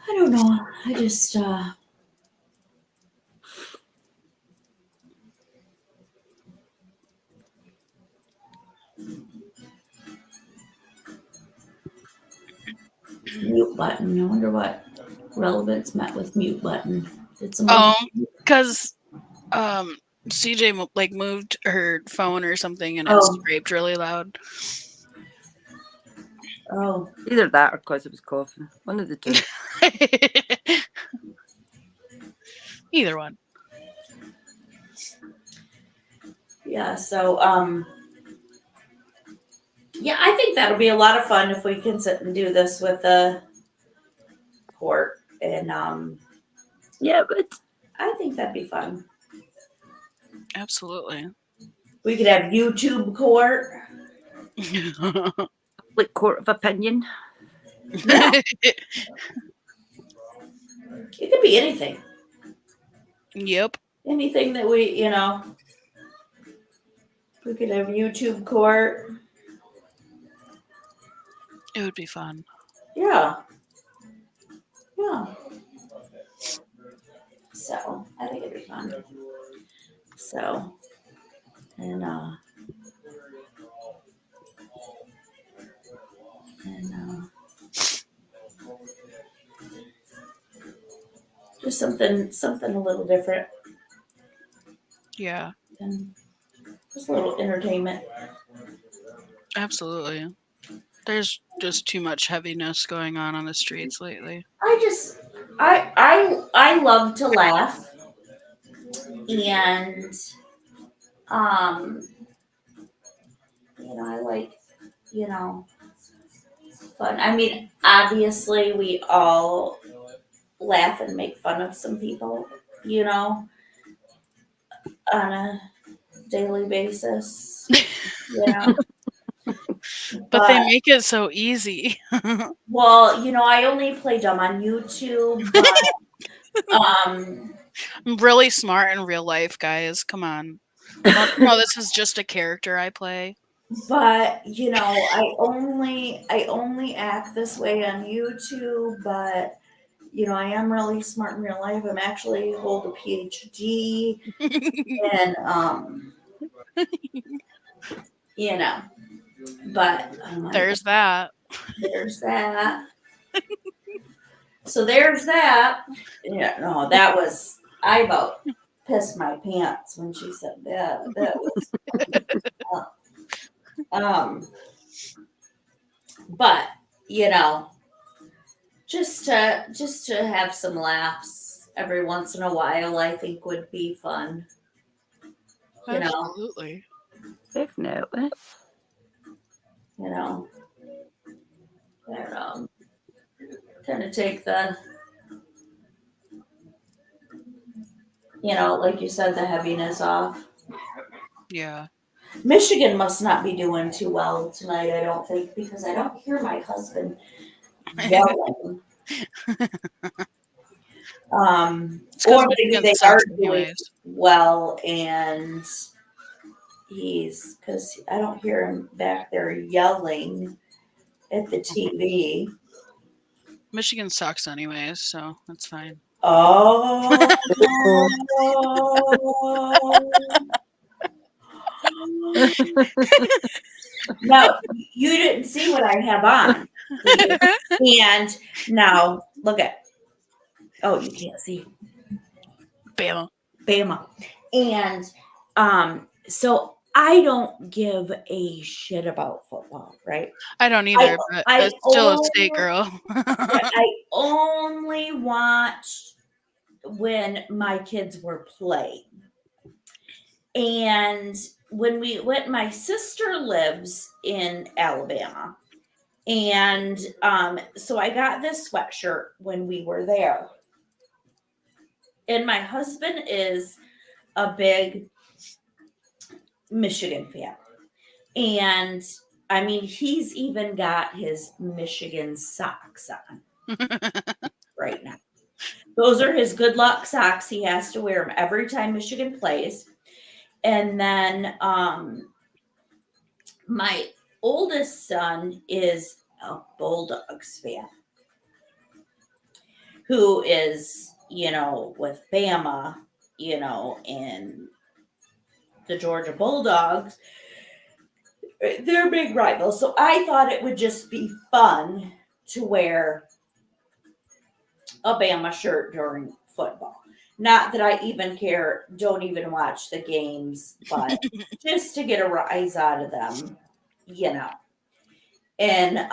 I don't know. I just, mute button. I wonder what relevance met with mute button. Did somebody? Because CJ like moved her phone or something and it Oh. scraped really loud. Oh, Either that or because I was coughing. One of the two. Either one. yeah. So, yeah, I think that'll be a lot of fun if we can sit and do this with the court, and Yeah, but I think that'd be fun. Absolutely. We could have YouTube court. like court of opinion. Yeah, it could be anything. Yep. Anything that we could have YouTube court. It would be fun. Yeah. Yeah. So I think it'd be fun. So, and just something a little different, Yeah. and just a little entertainment. Absolutely. There's just too much heaviness going on the streets lately. I love to laugh, and I like fun. I mean, obviously we all laugh and make fun of some people, on a daily basis, But they make it so easy. well, I only play dumb on YouTube, but I'm really smart in real life, guys. Come on. No, this is just a character I play. but I only act this way on YouTube, but I am really smart in real life. I'm actually hold a PhD, and but I'm like, There's that. there's that. So there's that. Yeah, no, that was I about pissed my pants when she said that. That was but just to have some laughs every once in a while, I think would be fun. Absolutely. Definitely. And kind of take the like you said, the heaviness off. Yeah. Michigan must not be doing too well tonight, I don't think, because I don't hear my husband yelling. It's because Or maybe Michigan they are sucks doing anyways. well, and because I don't hear him back there yelling at the TV. Michigan sucks anyways, so that's fine. Oh. Now, you didn't see what I have on, did you? And now, look at, oh, you can't see. Bama. Bama. And so I don't give a shit about football, right? I don't either, but it's still a state girl. I only watched when my kids were playing. And when we went, my sister lives in Alabama. And so I got this sweatshirt when we were there. And my husband is a big Michigan fan. And I mean, he's even got his Michigan socks on right now. Those are his good luck socks. He has to wear them every time Michigan plays. And then my oldest son is a Bulldogs fan who is, with Bama, and the Georgia Bulldogs. They're big rivals. So I thought it would just be fun to wear a Bama shirt during football. Not that I even care, don't even watch the games, but just to get a rise out of them, And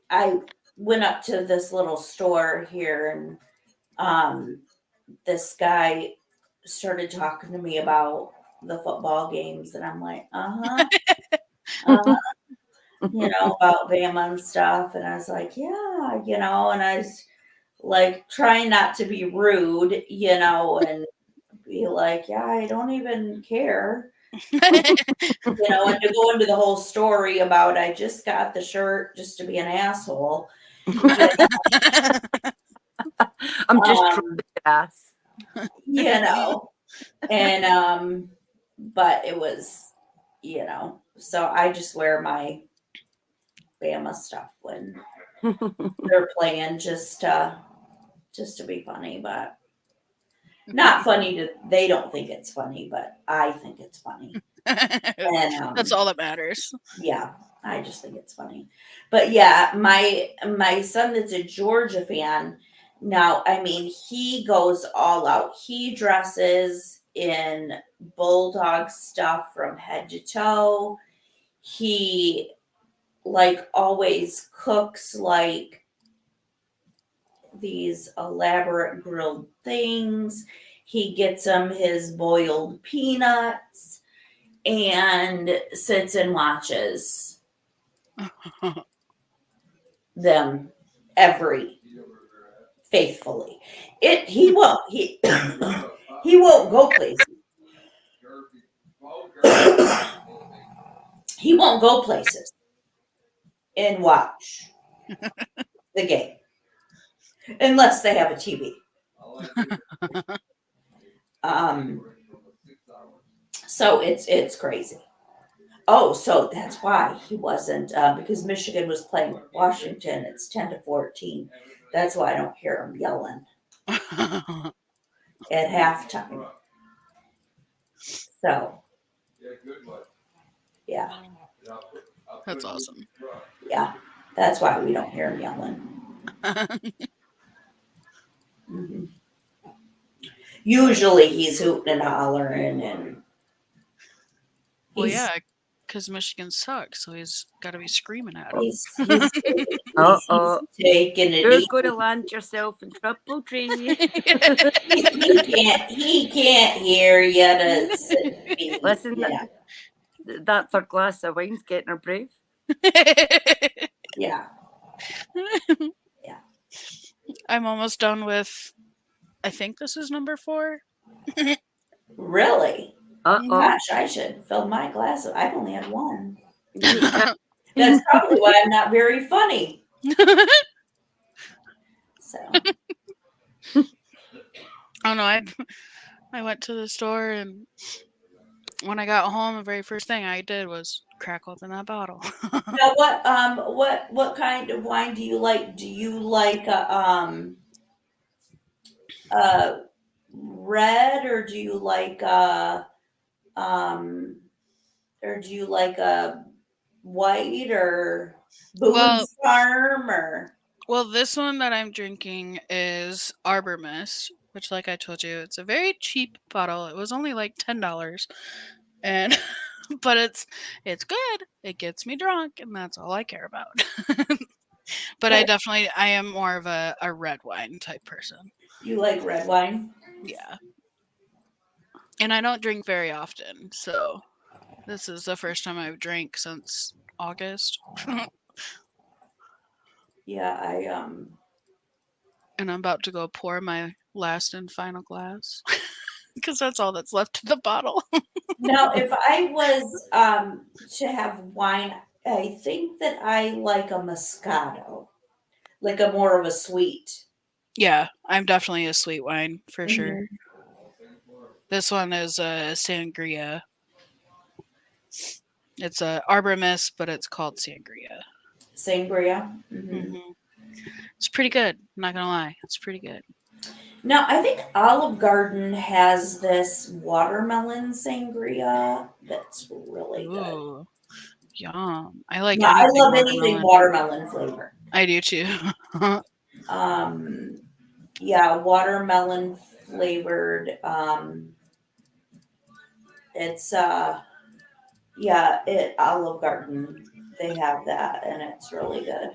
I went up to this little store here, and this guy started talking to me about the football games, and I'm like, about Bama and stuff. And I was like, yeah, and I was like trying not to be rude, and be like, yeah, I don't even care, and to go into the whole story about I just got the shirt just to be an asshole. I'm just trolling your ass. And but it was, so I just wear my Bama stuff when they're playing just to be funny, but not funny to they don't think it's funny, but I think it's funny. And That's all that matters. yeah, I just think it's funny. But yeah, my son that's a Georgia fan now, I mean, he goes all out. He dresses in Bulldog stuff from head to toe. He like always cooks like these elaborate grilled things. He gets him his boiled peanuts and sits and watches them faithfully. He won't he won't go places. He won't go places and watch the game unless they have a TV. So it's crazy. Oh, so that's why he wasn't because Michigan was playing Washington. It's 10-14. That's why I don't hear him yelling at halftime. So yeah, That's awesome. yeah, that's why we don't hear him yelling. Mm-hmm. Usually he's hooting and hollering, and Well, yeah, because Michigan sucks, so he's got to be screaming at him. he's Uh-oh. taking it You're easy. going to land yourself in trouble, Tree. He can't hear you. Listen, that third glass of wine's getting her brave. Yeah. I'm almost done with, I think this is number 4. Really? Gosh, I should fill my glass. I've only had one. Yeah. That's probably why I'm not very funny. So Oh no, I went to the store, and when I got home, the very first thing I did was crack open that bottle. now, what kind of wine do you like? Do you like a red, or do you like um, or do you like a white, or well, Boone's Farm, or this one that I'm drinking is Arbor Mist, which, like I told you, it's a very cheap bottle. It was only like $10, and but it's good. It gets me drunk, and that's all I care about. But I am more of a red wine type person. you like red wine? Yeah. And I don't drink very often, so this is the first time I've drank since August. Yeah, And I'm about to go pour my last and final glass because that's all that's left of the bottle. now if I was to have wine, I think that I like a Moscato, like a more of a sweet. Yeah, I'm definitely a sweet wine for sure. Mhm. This one is a sangria. It's a Arbor Mist, but it's called sangria. Sangria. Hmm. Hmm. It's pretty good. I'm not gonna lie, it's pretty good. Now, I think Olive Garden has this watermelon sangria that's really good. Ooh, yum! I like Now, I anything love anything watermelon. watermelon flavor. I do too. Um, yeah, watermelon flavored. It's yeah, at Olive Garden they have that, and it's really good.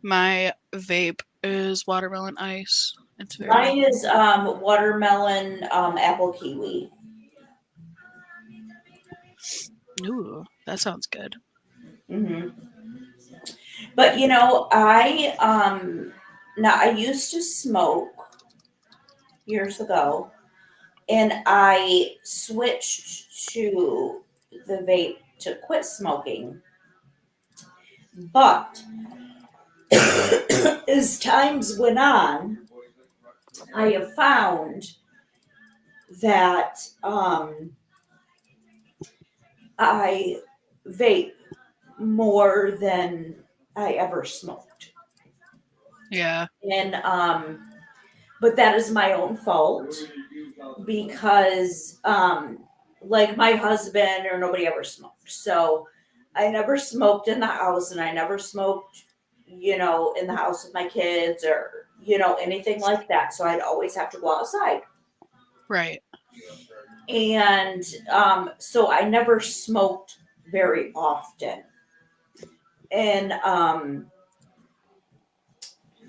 My vape is watermelon ice. It's very Mine good. is watermelon apple kiwi. Ooh, that sounds good. Hmm. But you know, I now I used to smoke years ago, and I switched to the vape to quit smoking. But as times went on, I have found that I vape more than I ever smoked. Yeah. And but that is my own fault because like my husband or nobody ever smoked. So I never smoked in the house, and I never smoked, you know, in the house with my kids, or, you know, anything like that. So I'd always have to go outside. Right. And so I never smoked very often. And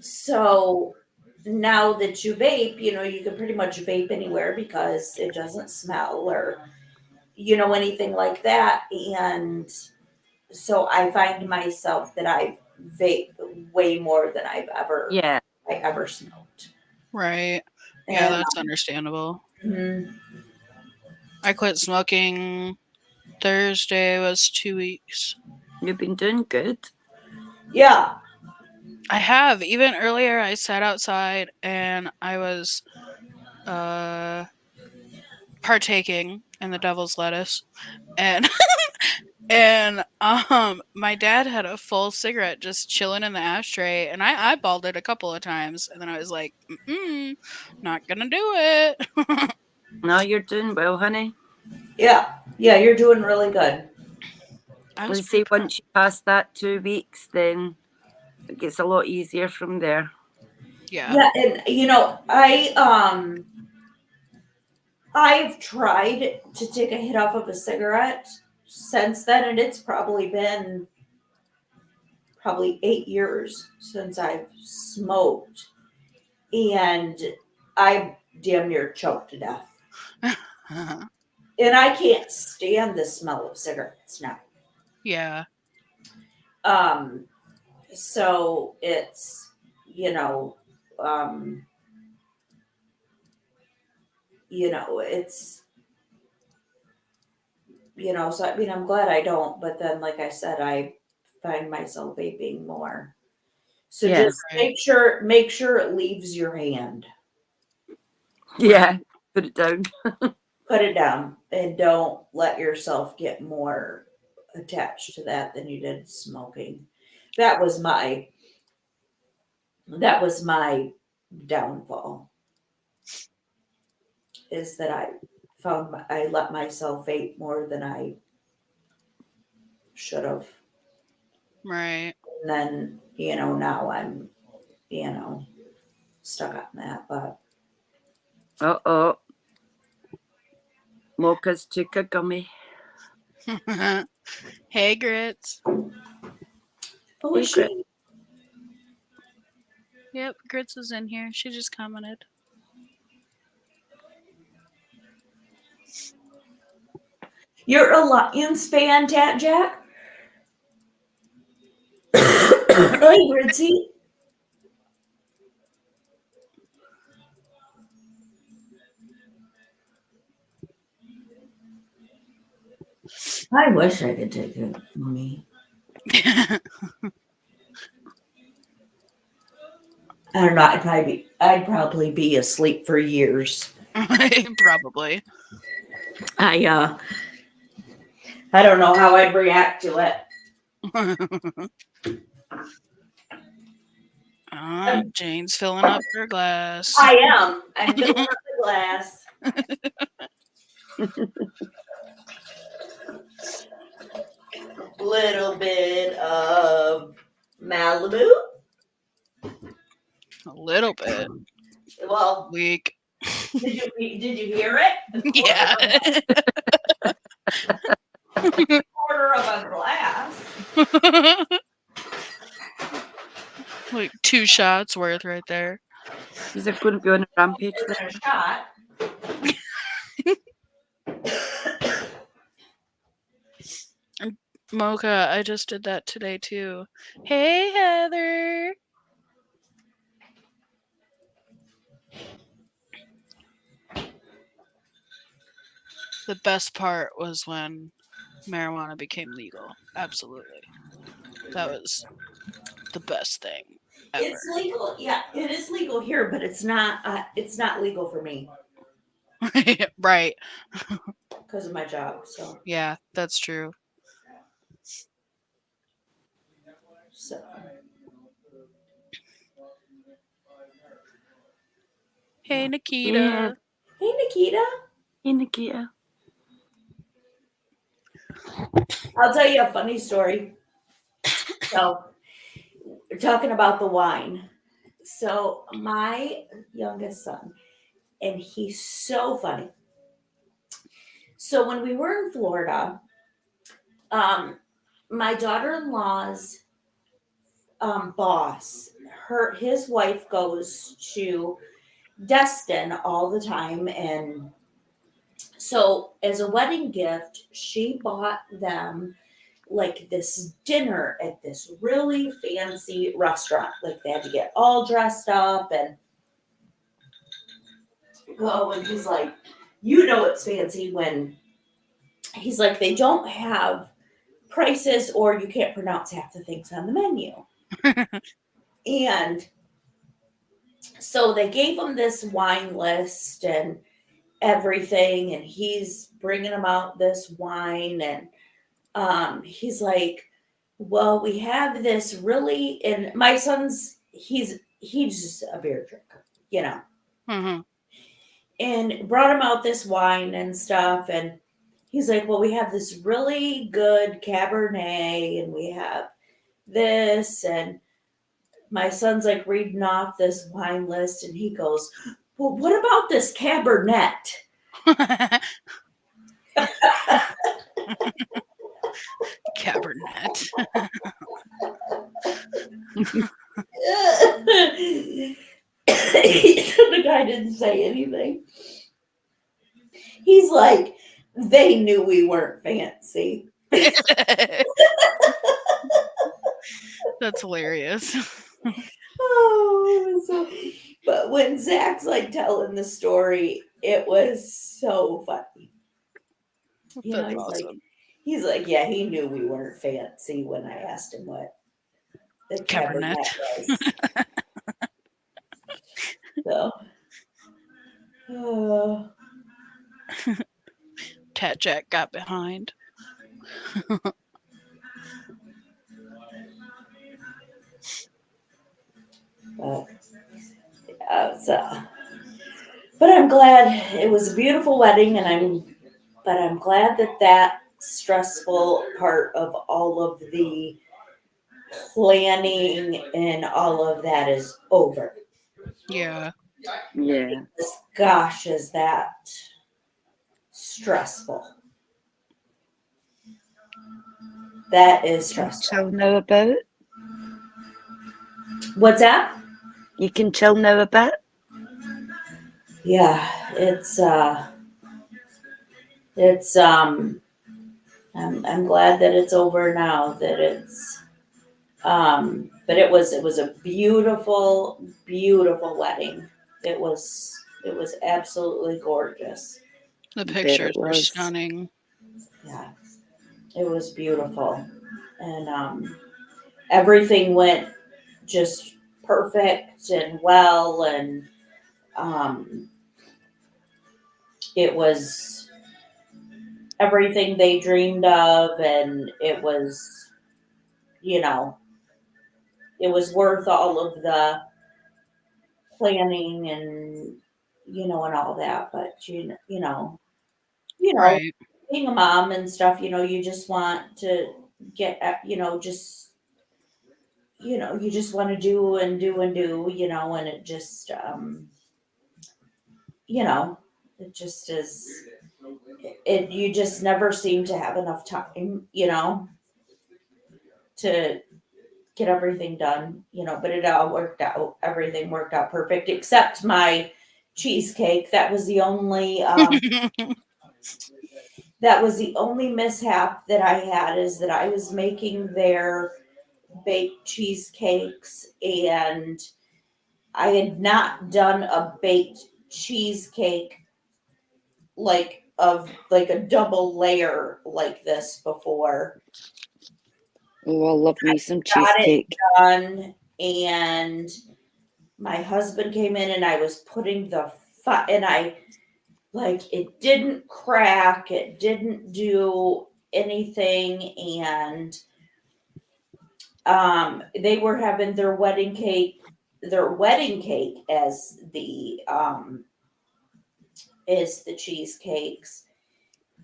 so now that you vape, you know, you can pretty much vape anywhere because it doesn't smell, or, you know, anything like that. And so I find myself that I vape way more than Yeah. I ever smoked. Right. Yeah, And that's understandable. mhm, I quit smoking Thursday was 2 weeks. You've been doing good. yeah, I have. Even earlier I sat outside and I was uh partaking in the devil's lettuce, and and my dad had a full cigarette just chilling in the ashtray, and I eyeballed it a couple of times, and then I was like, not gonna do it. No, you're doing well, honey. yeah, you're doing really good. I was Let's say pretty proud. once you pass that 2 weeks, then it gets a lot easier from there. Yeah. Yeah, and you know, I've tried to take a hit off of a cigarette since then, and it's probably been probably 8 years since I've smoked, and I damn near choked to death. And I can't stand the smell of cigarettes now. Yeah. Um, so it's, you know, um, it's So I mean, I'm glad I don't, but then, like I said, I find myself vaping more. So Yeah. just make sure it leaves your hand. Yeah. Put it down. Put it down and don't let yourself get more attached to that than you did smoking. That was my downfall, is that I let myself vape more than I should have. Right. And then, now I'm, stuck on that, but Uh-oh. Mocha's took a gummy. Hey, Grits. oh, Hey, is she? Grit. Yep, Grits is in here. She just commented. You're a Lions fan, Tat Jack? Hey, Ritzy. I wish I could take it from me. I don't know. I'd probably be asleep for years. Probably. I don't know how I'd react to it. Jane's filling up her glass. I am. I'm filling up the glass. Little bit of Malibu. A little bit. Well, Weak. did you hear it? Yeah. Quarter of a glass. Like 2 shots worth right there. He's going to be on a rampage. A shot. Mocha, I just did that today too. Hey, Heather. The best part was when marijuana became legal. Absolutely. That was the best thing ever. It's legal. Yeah, it is legal here, but it's not legal for me Right. because of my job. So Yeah, that's true. Hey, Nikita. Yeah. Hey, Nikita. Hey, Nikita. I'll tell you a funny story. So we're talking about the wine. So my youngest son, and he's so funny. So when we were in Florida, my daughter-in-law's boss, his wife goes to Destin all the time, and so as a wedding gift, she bought them like this dinner at this really fancy restaurant. Like they had to get all dressed up and go. And he's like, it's fancy when he's like, they don't have prices or you can't pronounce half the things on the menu. And so they gave him this wine list and everything, and he's bringing him out this wine, and he's like, well, we have this really, and my son's he's just a beer drinker, Mm-hmm. and brought him out this wine and stuff, and he's like, well, we have this really good Cabernet, and we have this, and my son's like reading off this wine list, and he goes, well, what about this Cabernet? Cabernet. The guy didn't say anything. He's like, they knew we weren't fancy. That's hilarious. But when Zach's like telling the story, it was so funny. That's He's awesome. like, He's like, yeah, he knew we weren't fancy when I asked him what the Cabernet. Cabernet was. So, Tat Jack got behind. but but I'm glad it was a beautiful wedding, and I'm glad that stressful part of all of the planning and all of that is over. Yeah. Yeah. Gosh, is that stressful? That is stressful. Chill now a bit. What's that? You can chill now a bit. Yeah, I'm glad that it's over now, that it's but it was a beautiful, beautiful wedding. It was absolutely gorgeous. The Bet pictures it were was. stunning. Yeah, it was beautiful. And everything went just perfect and well, and it was everything they dreamed of, and it was, it was worth all of the planning and and all that. But Right. being a mom and stuff, you just want to get just you just want to do and do and do, and it just it just is, you just never seem to have enough time, to get everything done, but it all worked out. Everything worked out perfect except my cheesecake. That was the only mishap that I had, is that I was making their baked cheesecakes, and I had not done a baked cheesecake of a double layer like this before. Oh, I love me some Got it cheesecake. done, and my husband came in, and I was putting and I, it didn't crack, it didn't do anything, and they were having their wedding cake as the cheesecakes,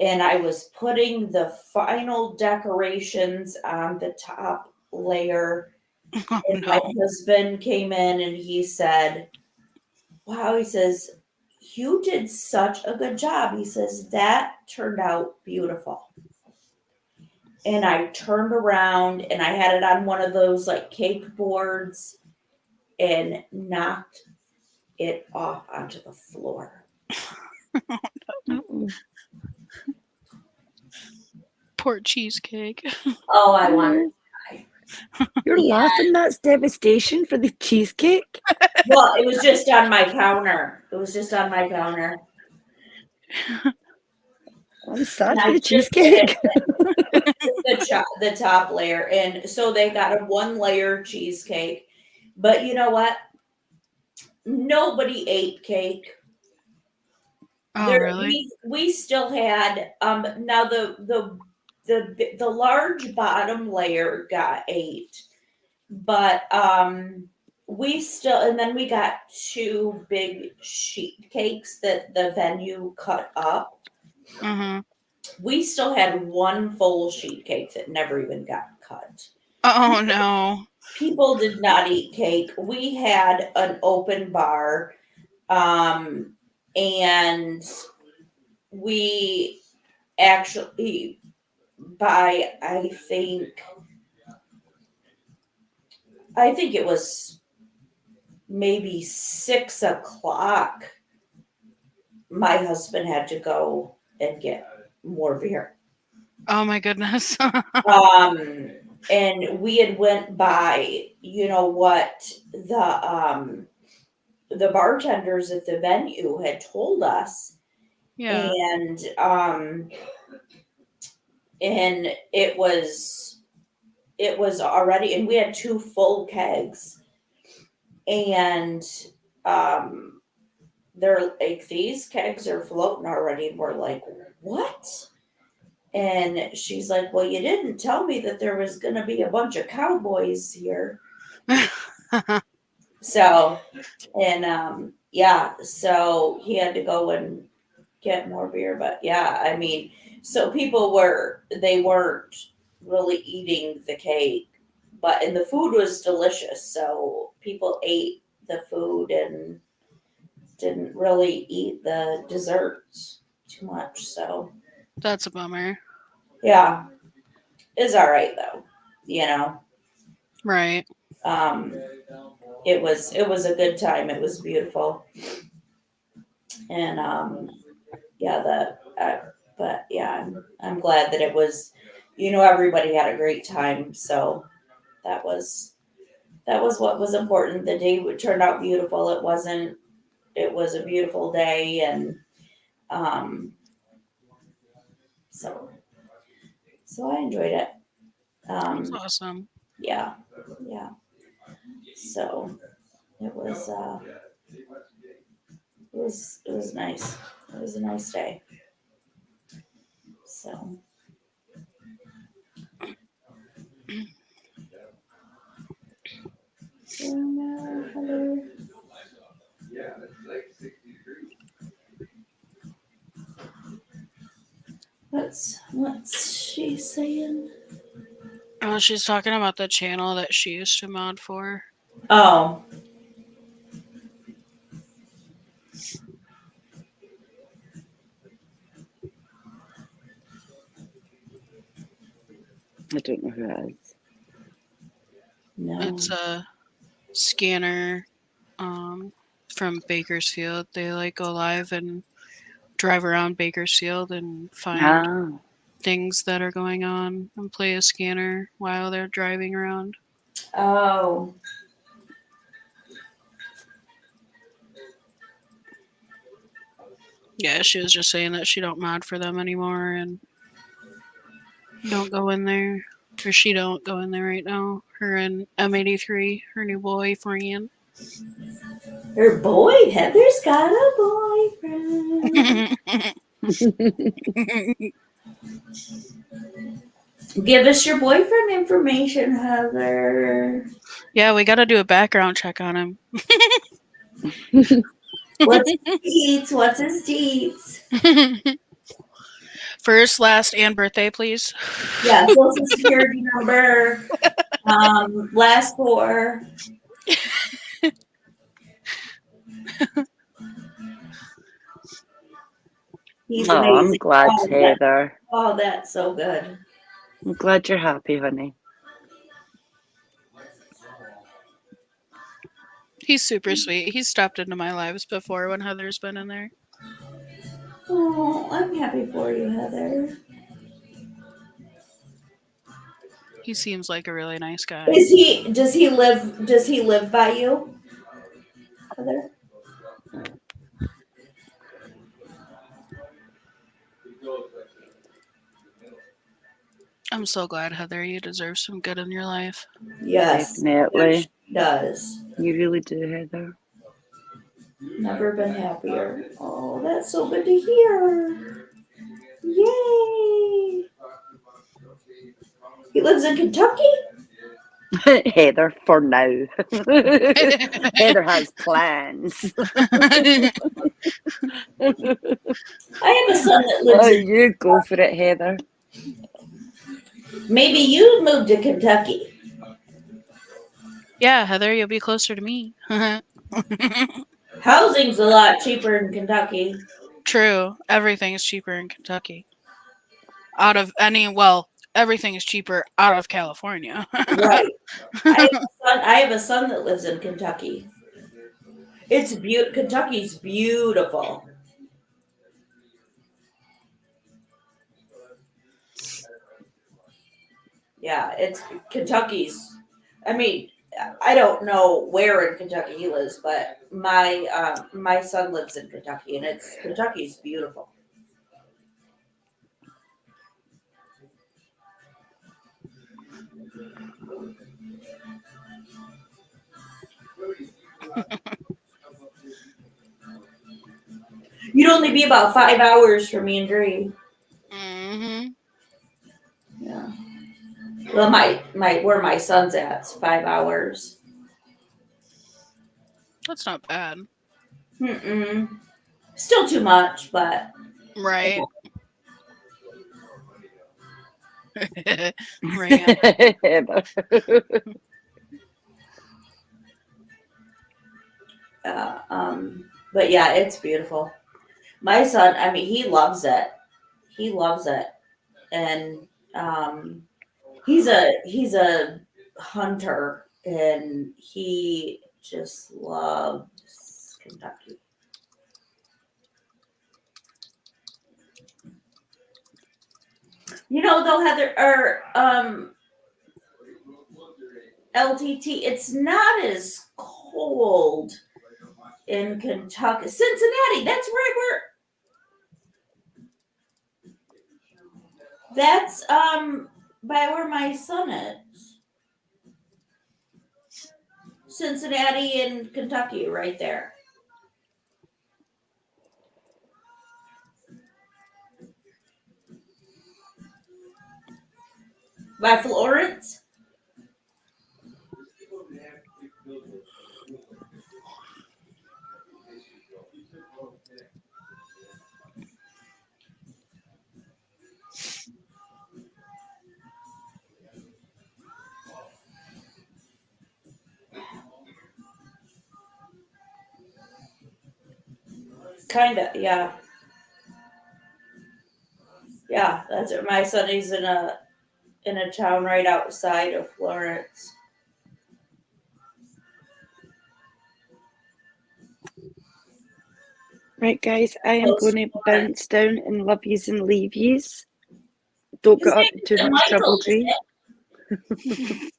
and I was putting the final decorations on the top layer. Oh, And my no. husband came in, and he said, wow, he says, you did such a good job. He says, that turned out beautiful. And I turned around, and I had it on one of those cake boards, and knocked it off onto the floor. Uh-oh. Poor cheesecake. Oh, I wanted. You're laughing. That's devastation for the cheesecake. Well, it was just on my counter. It was just on my counter. I'm sad And for I the just did cheesecake. the top layer. And so they got a 1-layer cheesecake. But you know what? Nobody ate cake. Oh, really? We still had now the large bottom layer got ate, but we still, and then we got 2 big sheet cakes that the venue cut up. Mm-hmm. We still had 1 full sheet cake that never even got cut. Oh, no. People did not eat cake. We had an open bar, and we actually, by I think it was maybe 6 o'clock, my husband had to go and get more beer. Oh, my goodness. And we had went by, what the bartenders at the venue had told us. Yeah. And and it was already, and we had 2 full kegs, and they're like, these kegs are floating already, and we're like, what? And she's like, well, you didn't tell me that there was gonna be a bunch of cowboys here. So, and yeah, so he had to go and get more beer. But yeah, I mean, so they weren't really eating the cake, and the food was delicious. So people ate the food and didn't really eat the desserts too much. So That's a bummer. yeah, it's all right though, you know. Right. Um, it was a good time. It was beautiful, and yeah, but yeah, I'm glad that it was. Everybody had a great time, so that was what was important. The day turned out beautiful. It wasn't. It was a beautiful day, and um, so I enjoyed it. That's Um, awesome. yeah, yeah. So it was nice. It was a nice day. So hello. What's she saying? Oh, she's talking about the channel that she used to mod for. Oh. I don't know who it is. No. It's a scanner from Bakersfield. They like go live and drive around Bakersfield and find things that are going on and play a scanner while they're driving around. Oh. Yeah, she was just saying that she don't mod for them anymore and don't go in there. Or she don't go in there right now. Her and M83, her new boyfriend. Her boy, Heather's got a boyfriend. Give us your boyfriend information, Heather. Yeah, we got to do a background check on him. What's his deets? What's his deets? First, last, and birthday, please. Yeah, social security number. Last 4. He's Oh, I'm amazing. glad, Heather. Oh, that's so good. I'm glad you're happy, honey. He's super sweet. He's stopped into my lives before when Heather's been in there. Oh, I'm happy for you, Heather. He seems like a really nice guy. Does he live by you, Heather? I'm so glad, Heather. You deserve some good in your life. Yes. Definitely. She does. You really do, Heather. Never been happier. Oh, that's so good to hear. Yay. He lives in Kentucky? Heather, for now. Heather has plans. I have a son that lives in You go for it, Heather. Maybe you moved to Kentucky. Yeah, Heather, you'll be closer to me. Housing's a lot cheaper in Kentucky. True. Everything's cheaper in Kentucky. Everything is cheaper out of California. Right. I have a son that lives in Kentucky. It's beautiful. Kentucky's beautiful. Yeah, Kentucky's. I mean, I don't know where in Kentucky he lives, but my son lives in Kentucky, and Kentucky's beautiful. You'd only be about 5 hours for me and Dre. Mm-hmm. Yeah. Well, where my son's at's 5 hours. That's not bad. Still too much, but Right. Right. but yeah, it's beautiful. My son, I mean, he loves it. He loves it, and he's a hunter, and he just loves Kentucky. You know, though, Heather or LTT, it's not as cold in Kentucky. Cincinnati, that's where we're. That's by where my son is. Cincinnati and Kentucky, right there. By Florence. Kinda, yeah. Yeah, that's it. My son is in a town right outside of Florence. Right, guys, I am Close going to to bounce down and love yous and leave yous. Don't His get up name too isn't much trouble, Michael, is Dre.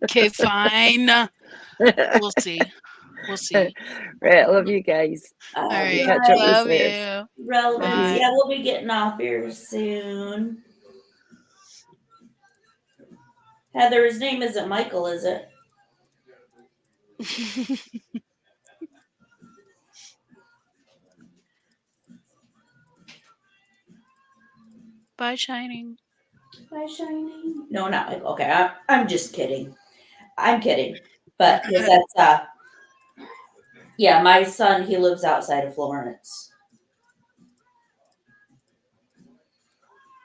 Okay, fine. We'll see. We'll see. Right, I love you guys. All All right. Catch up with right. Love later. you. Relevance. Bye. Yeah, we'll be getting off here soon. Heather, his name isn't Michael, is it? Bye, Shining. Bye, Shining. No, not Michael. Okay, I'm just kidding. I'm kidding. But because that's yeah, my son, he lives outside of Florence.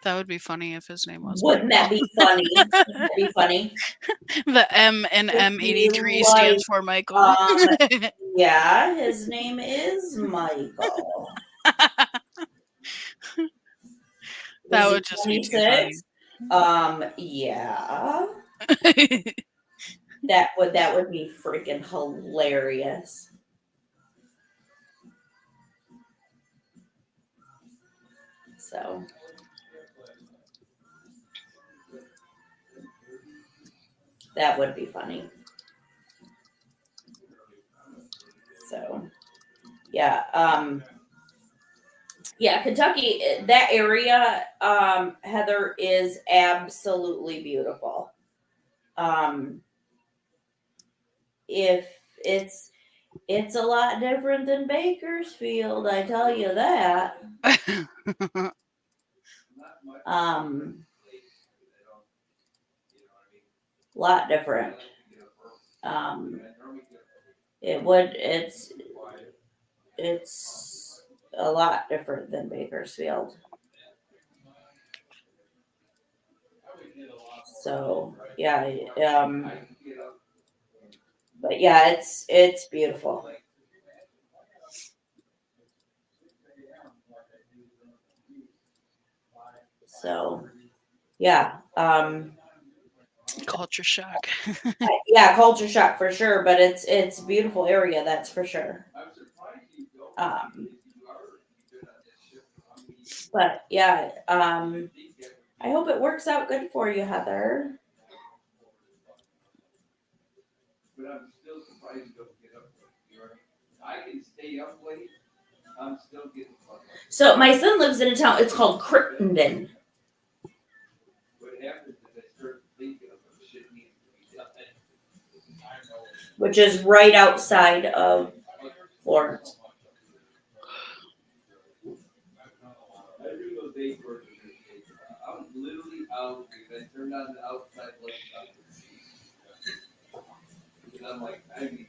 That would be funny if his name was Wouldn't that be funny? Wouldn't that be funny? The M in It'd be M83 like, stands for Michael. yeah, his name is Michael. That Is would he just be too funny. 26? Yeah. That would be freaking hilarious. So that would be funny. So yeah, yeah, Kentucky, that area, Heather, is absolutely beautiful. If it's a lot different than Bakersfield, I tell you that. Lot different. It's a lot different than Bakersfield. So yeah, but yeah, it's beautiful. So yeah, Culture shock. yeah, culture shock for sure, but it's a beautiful area, that's for sure. But yeah, I hope it works out good for you, Heather. But I'm still surprised you don't get up. You know what I mean? I can stay up late. I'm still getting fucked. So my son lives in a town. It's called Crittenden. What happens is I start thinking of shit needs to be done. which is right outside of Florence. I do those day courses. I was literally out because I turned on the outside lights on. Because I'm like, I need.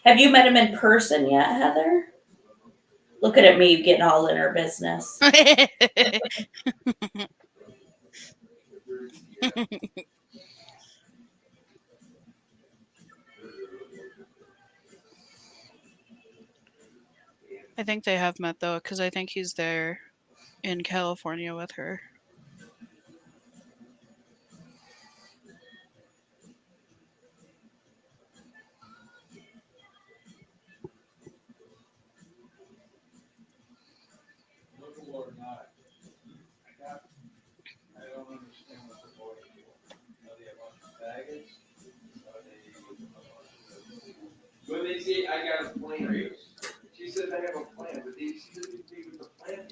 Have you met him in person yet, Heather? Looking at me getting all in her business. I think they have met though, because I think he's there in California with her. Local or not. I don't understand what the boys do. Are they a bunch of faggots? Are they? When they say I got a plan, she says I have a plan, but they see with the plan.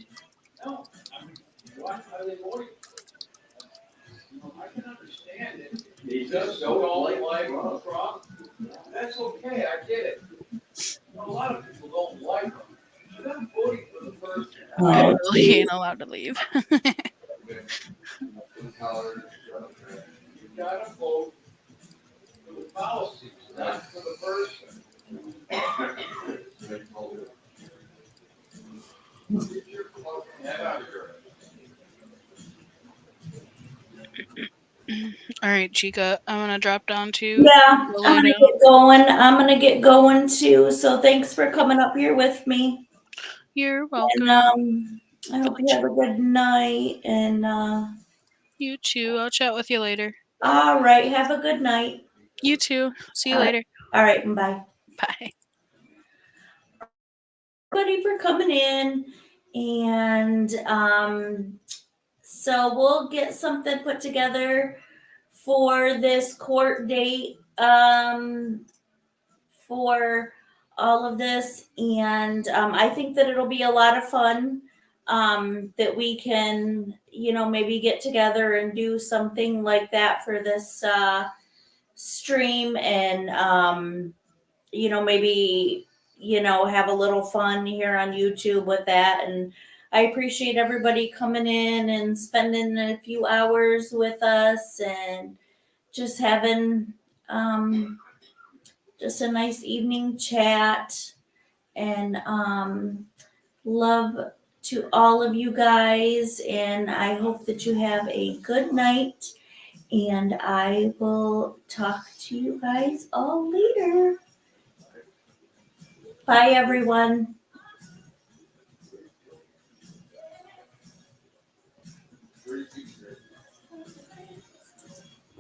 No, I mean, what? How do they boys? You know, I can understand it. They just don't like crop. That's okay, I get it. A lot of people don't like them. But I'm voting for the person. Oh, I really geez. ain't allowed to leave. You gotta vote for the policies, not for the person. Get your fucking head out of here. All right, Chica, I'm gonna drop down to Yeah, the I'm gonna loadout. get going. I'm gonna get going too. So thanks for coming up here with me. You're welcome. And I hope you have a good night. And You too. I'll chat with you later. all right, have a good night. You too. See you All right. later. All right, bye. Bye. Everybody for coming in, and so we'll get something put together for this court date for all of this, and I think that it'll be a lot of fun, that we can, maybe get together and do something like that for this stream, and maybe have a little fun here on YouTube with that. And I appreciate everybody coming in and spending a few hours with us and just having just a nice evening chat. And love to all of you guys, and I hope that you have a good night, and I will talk to you guys all later. Bye, everyone.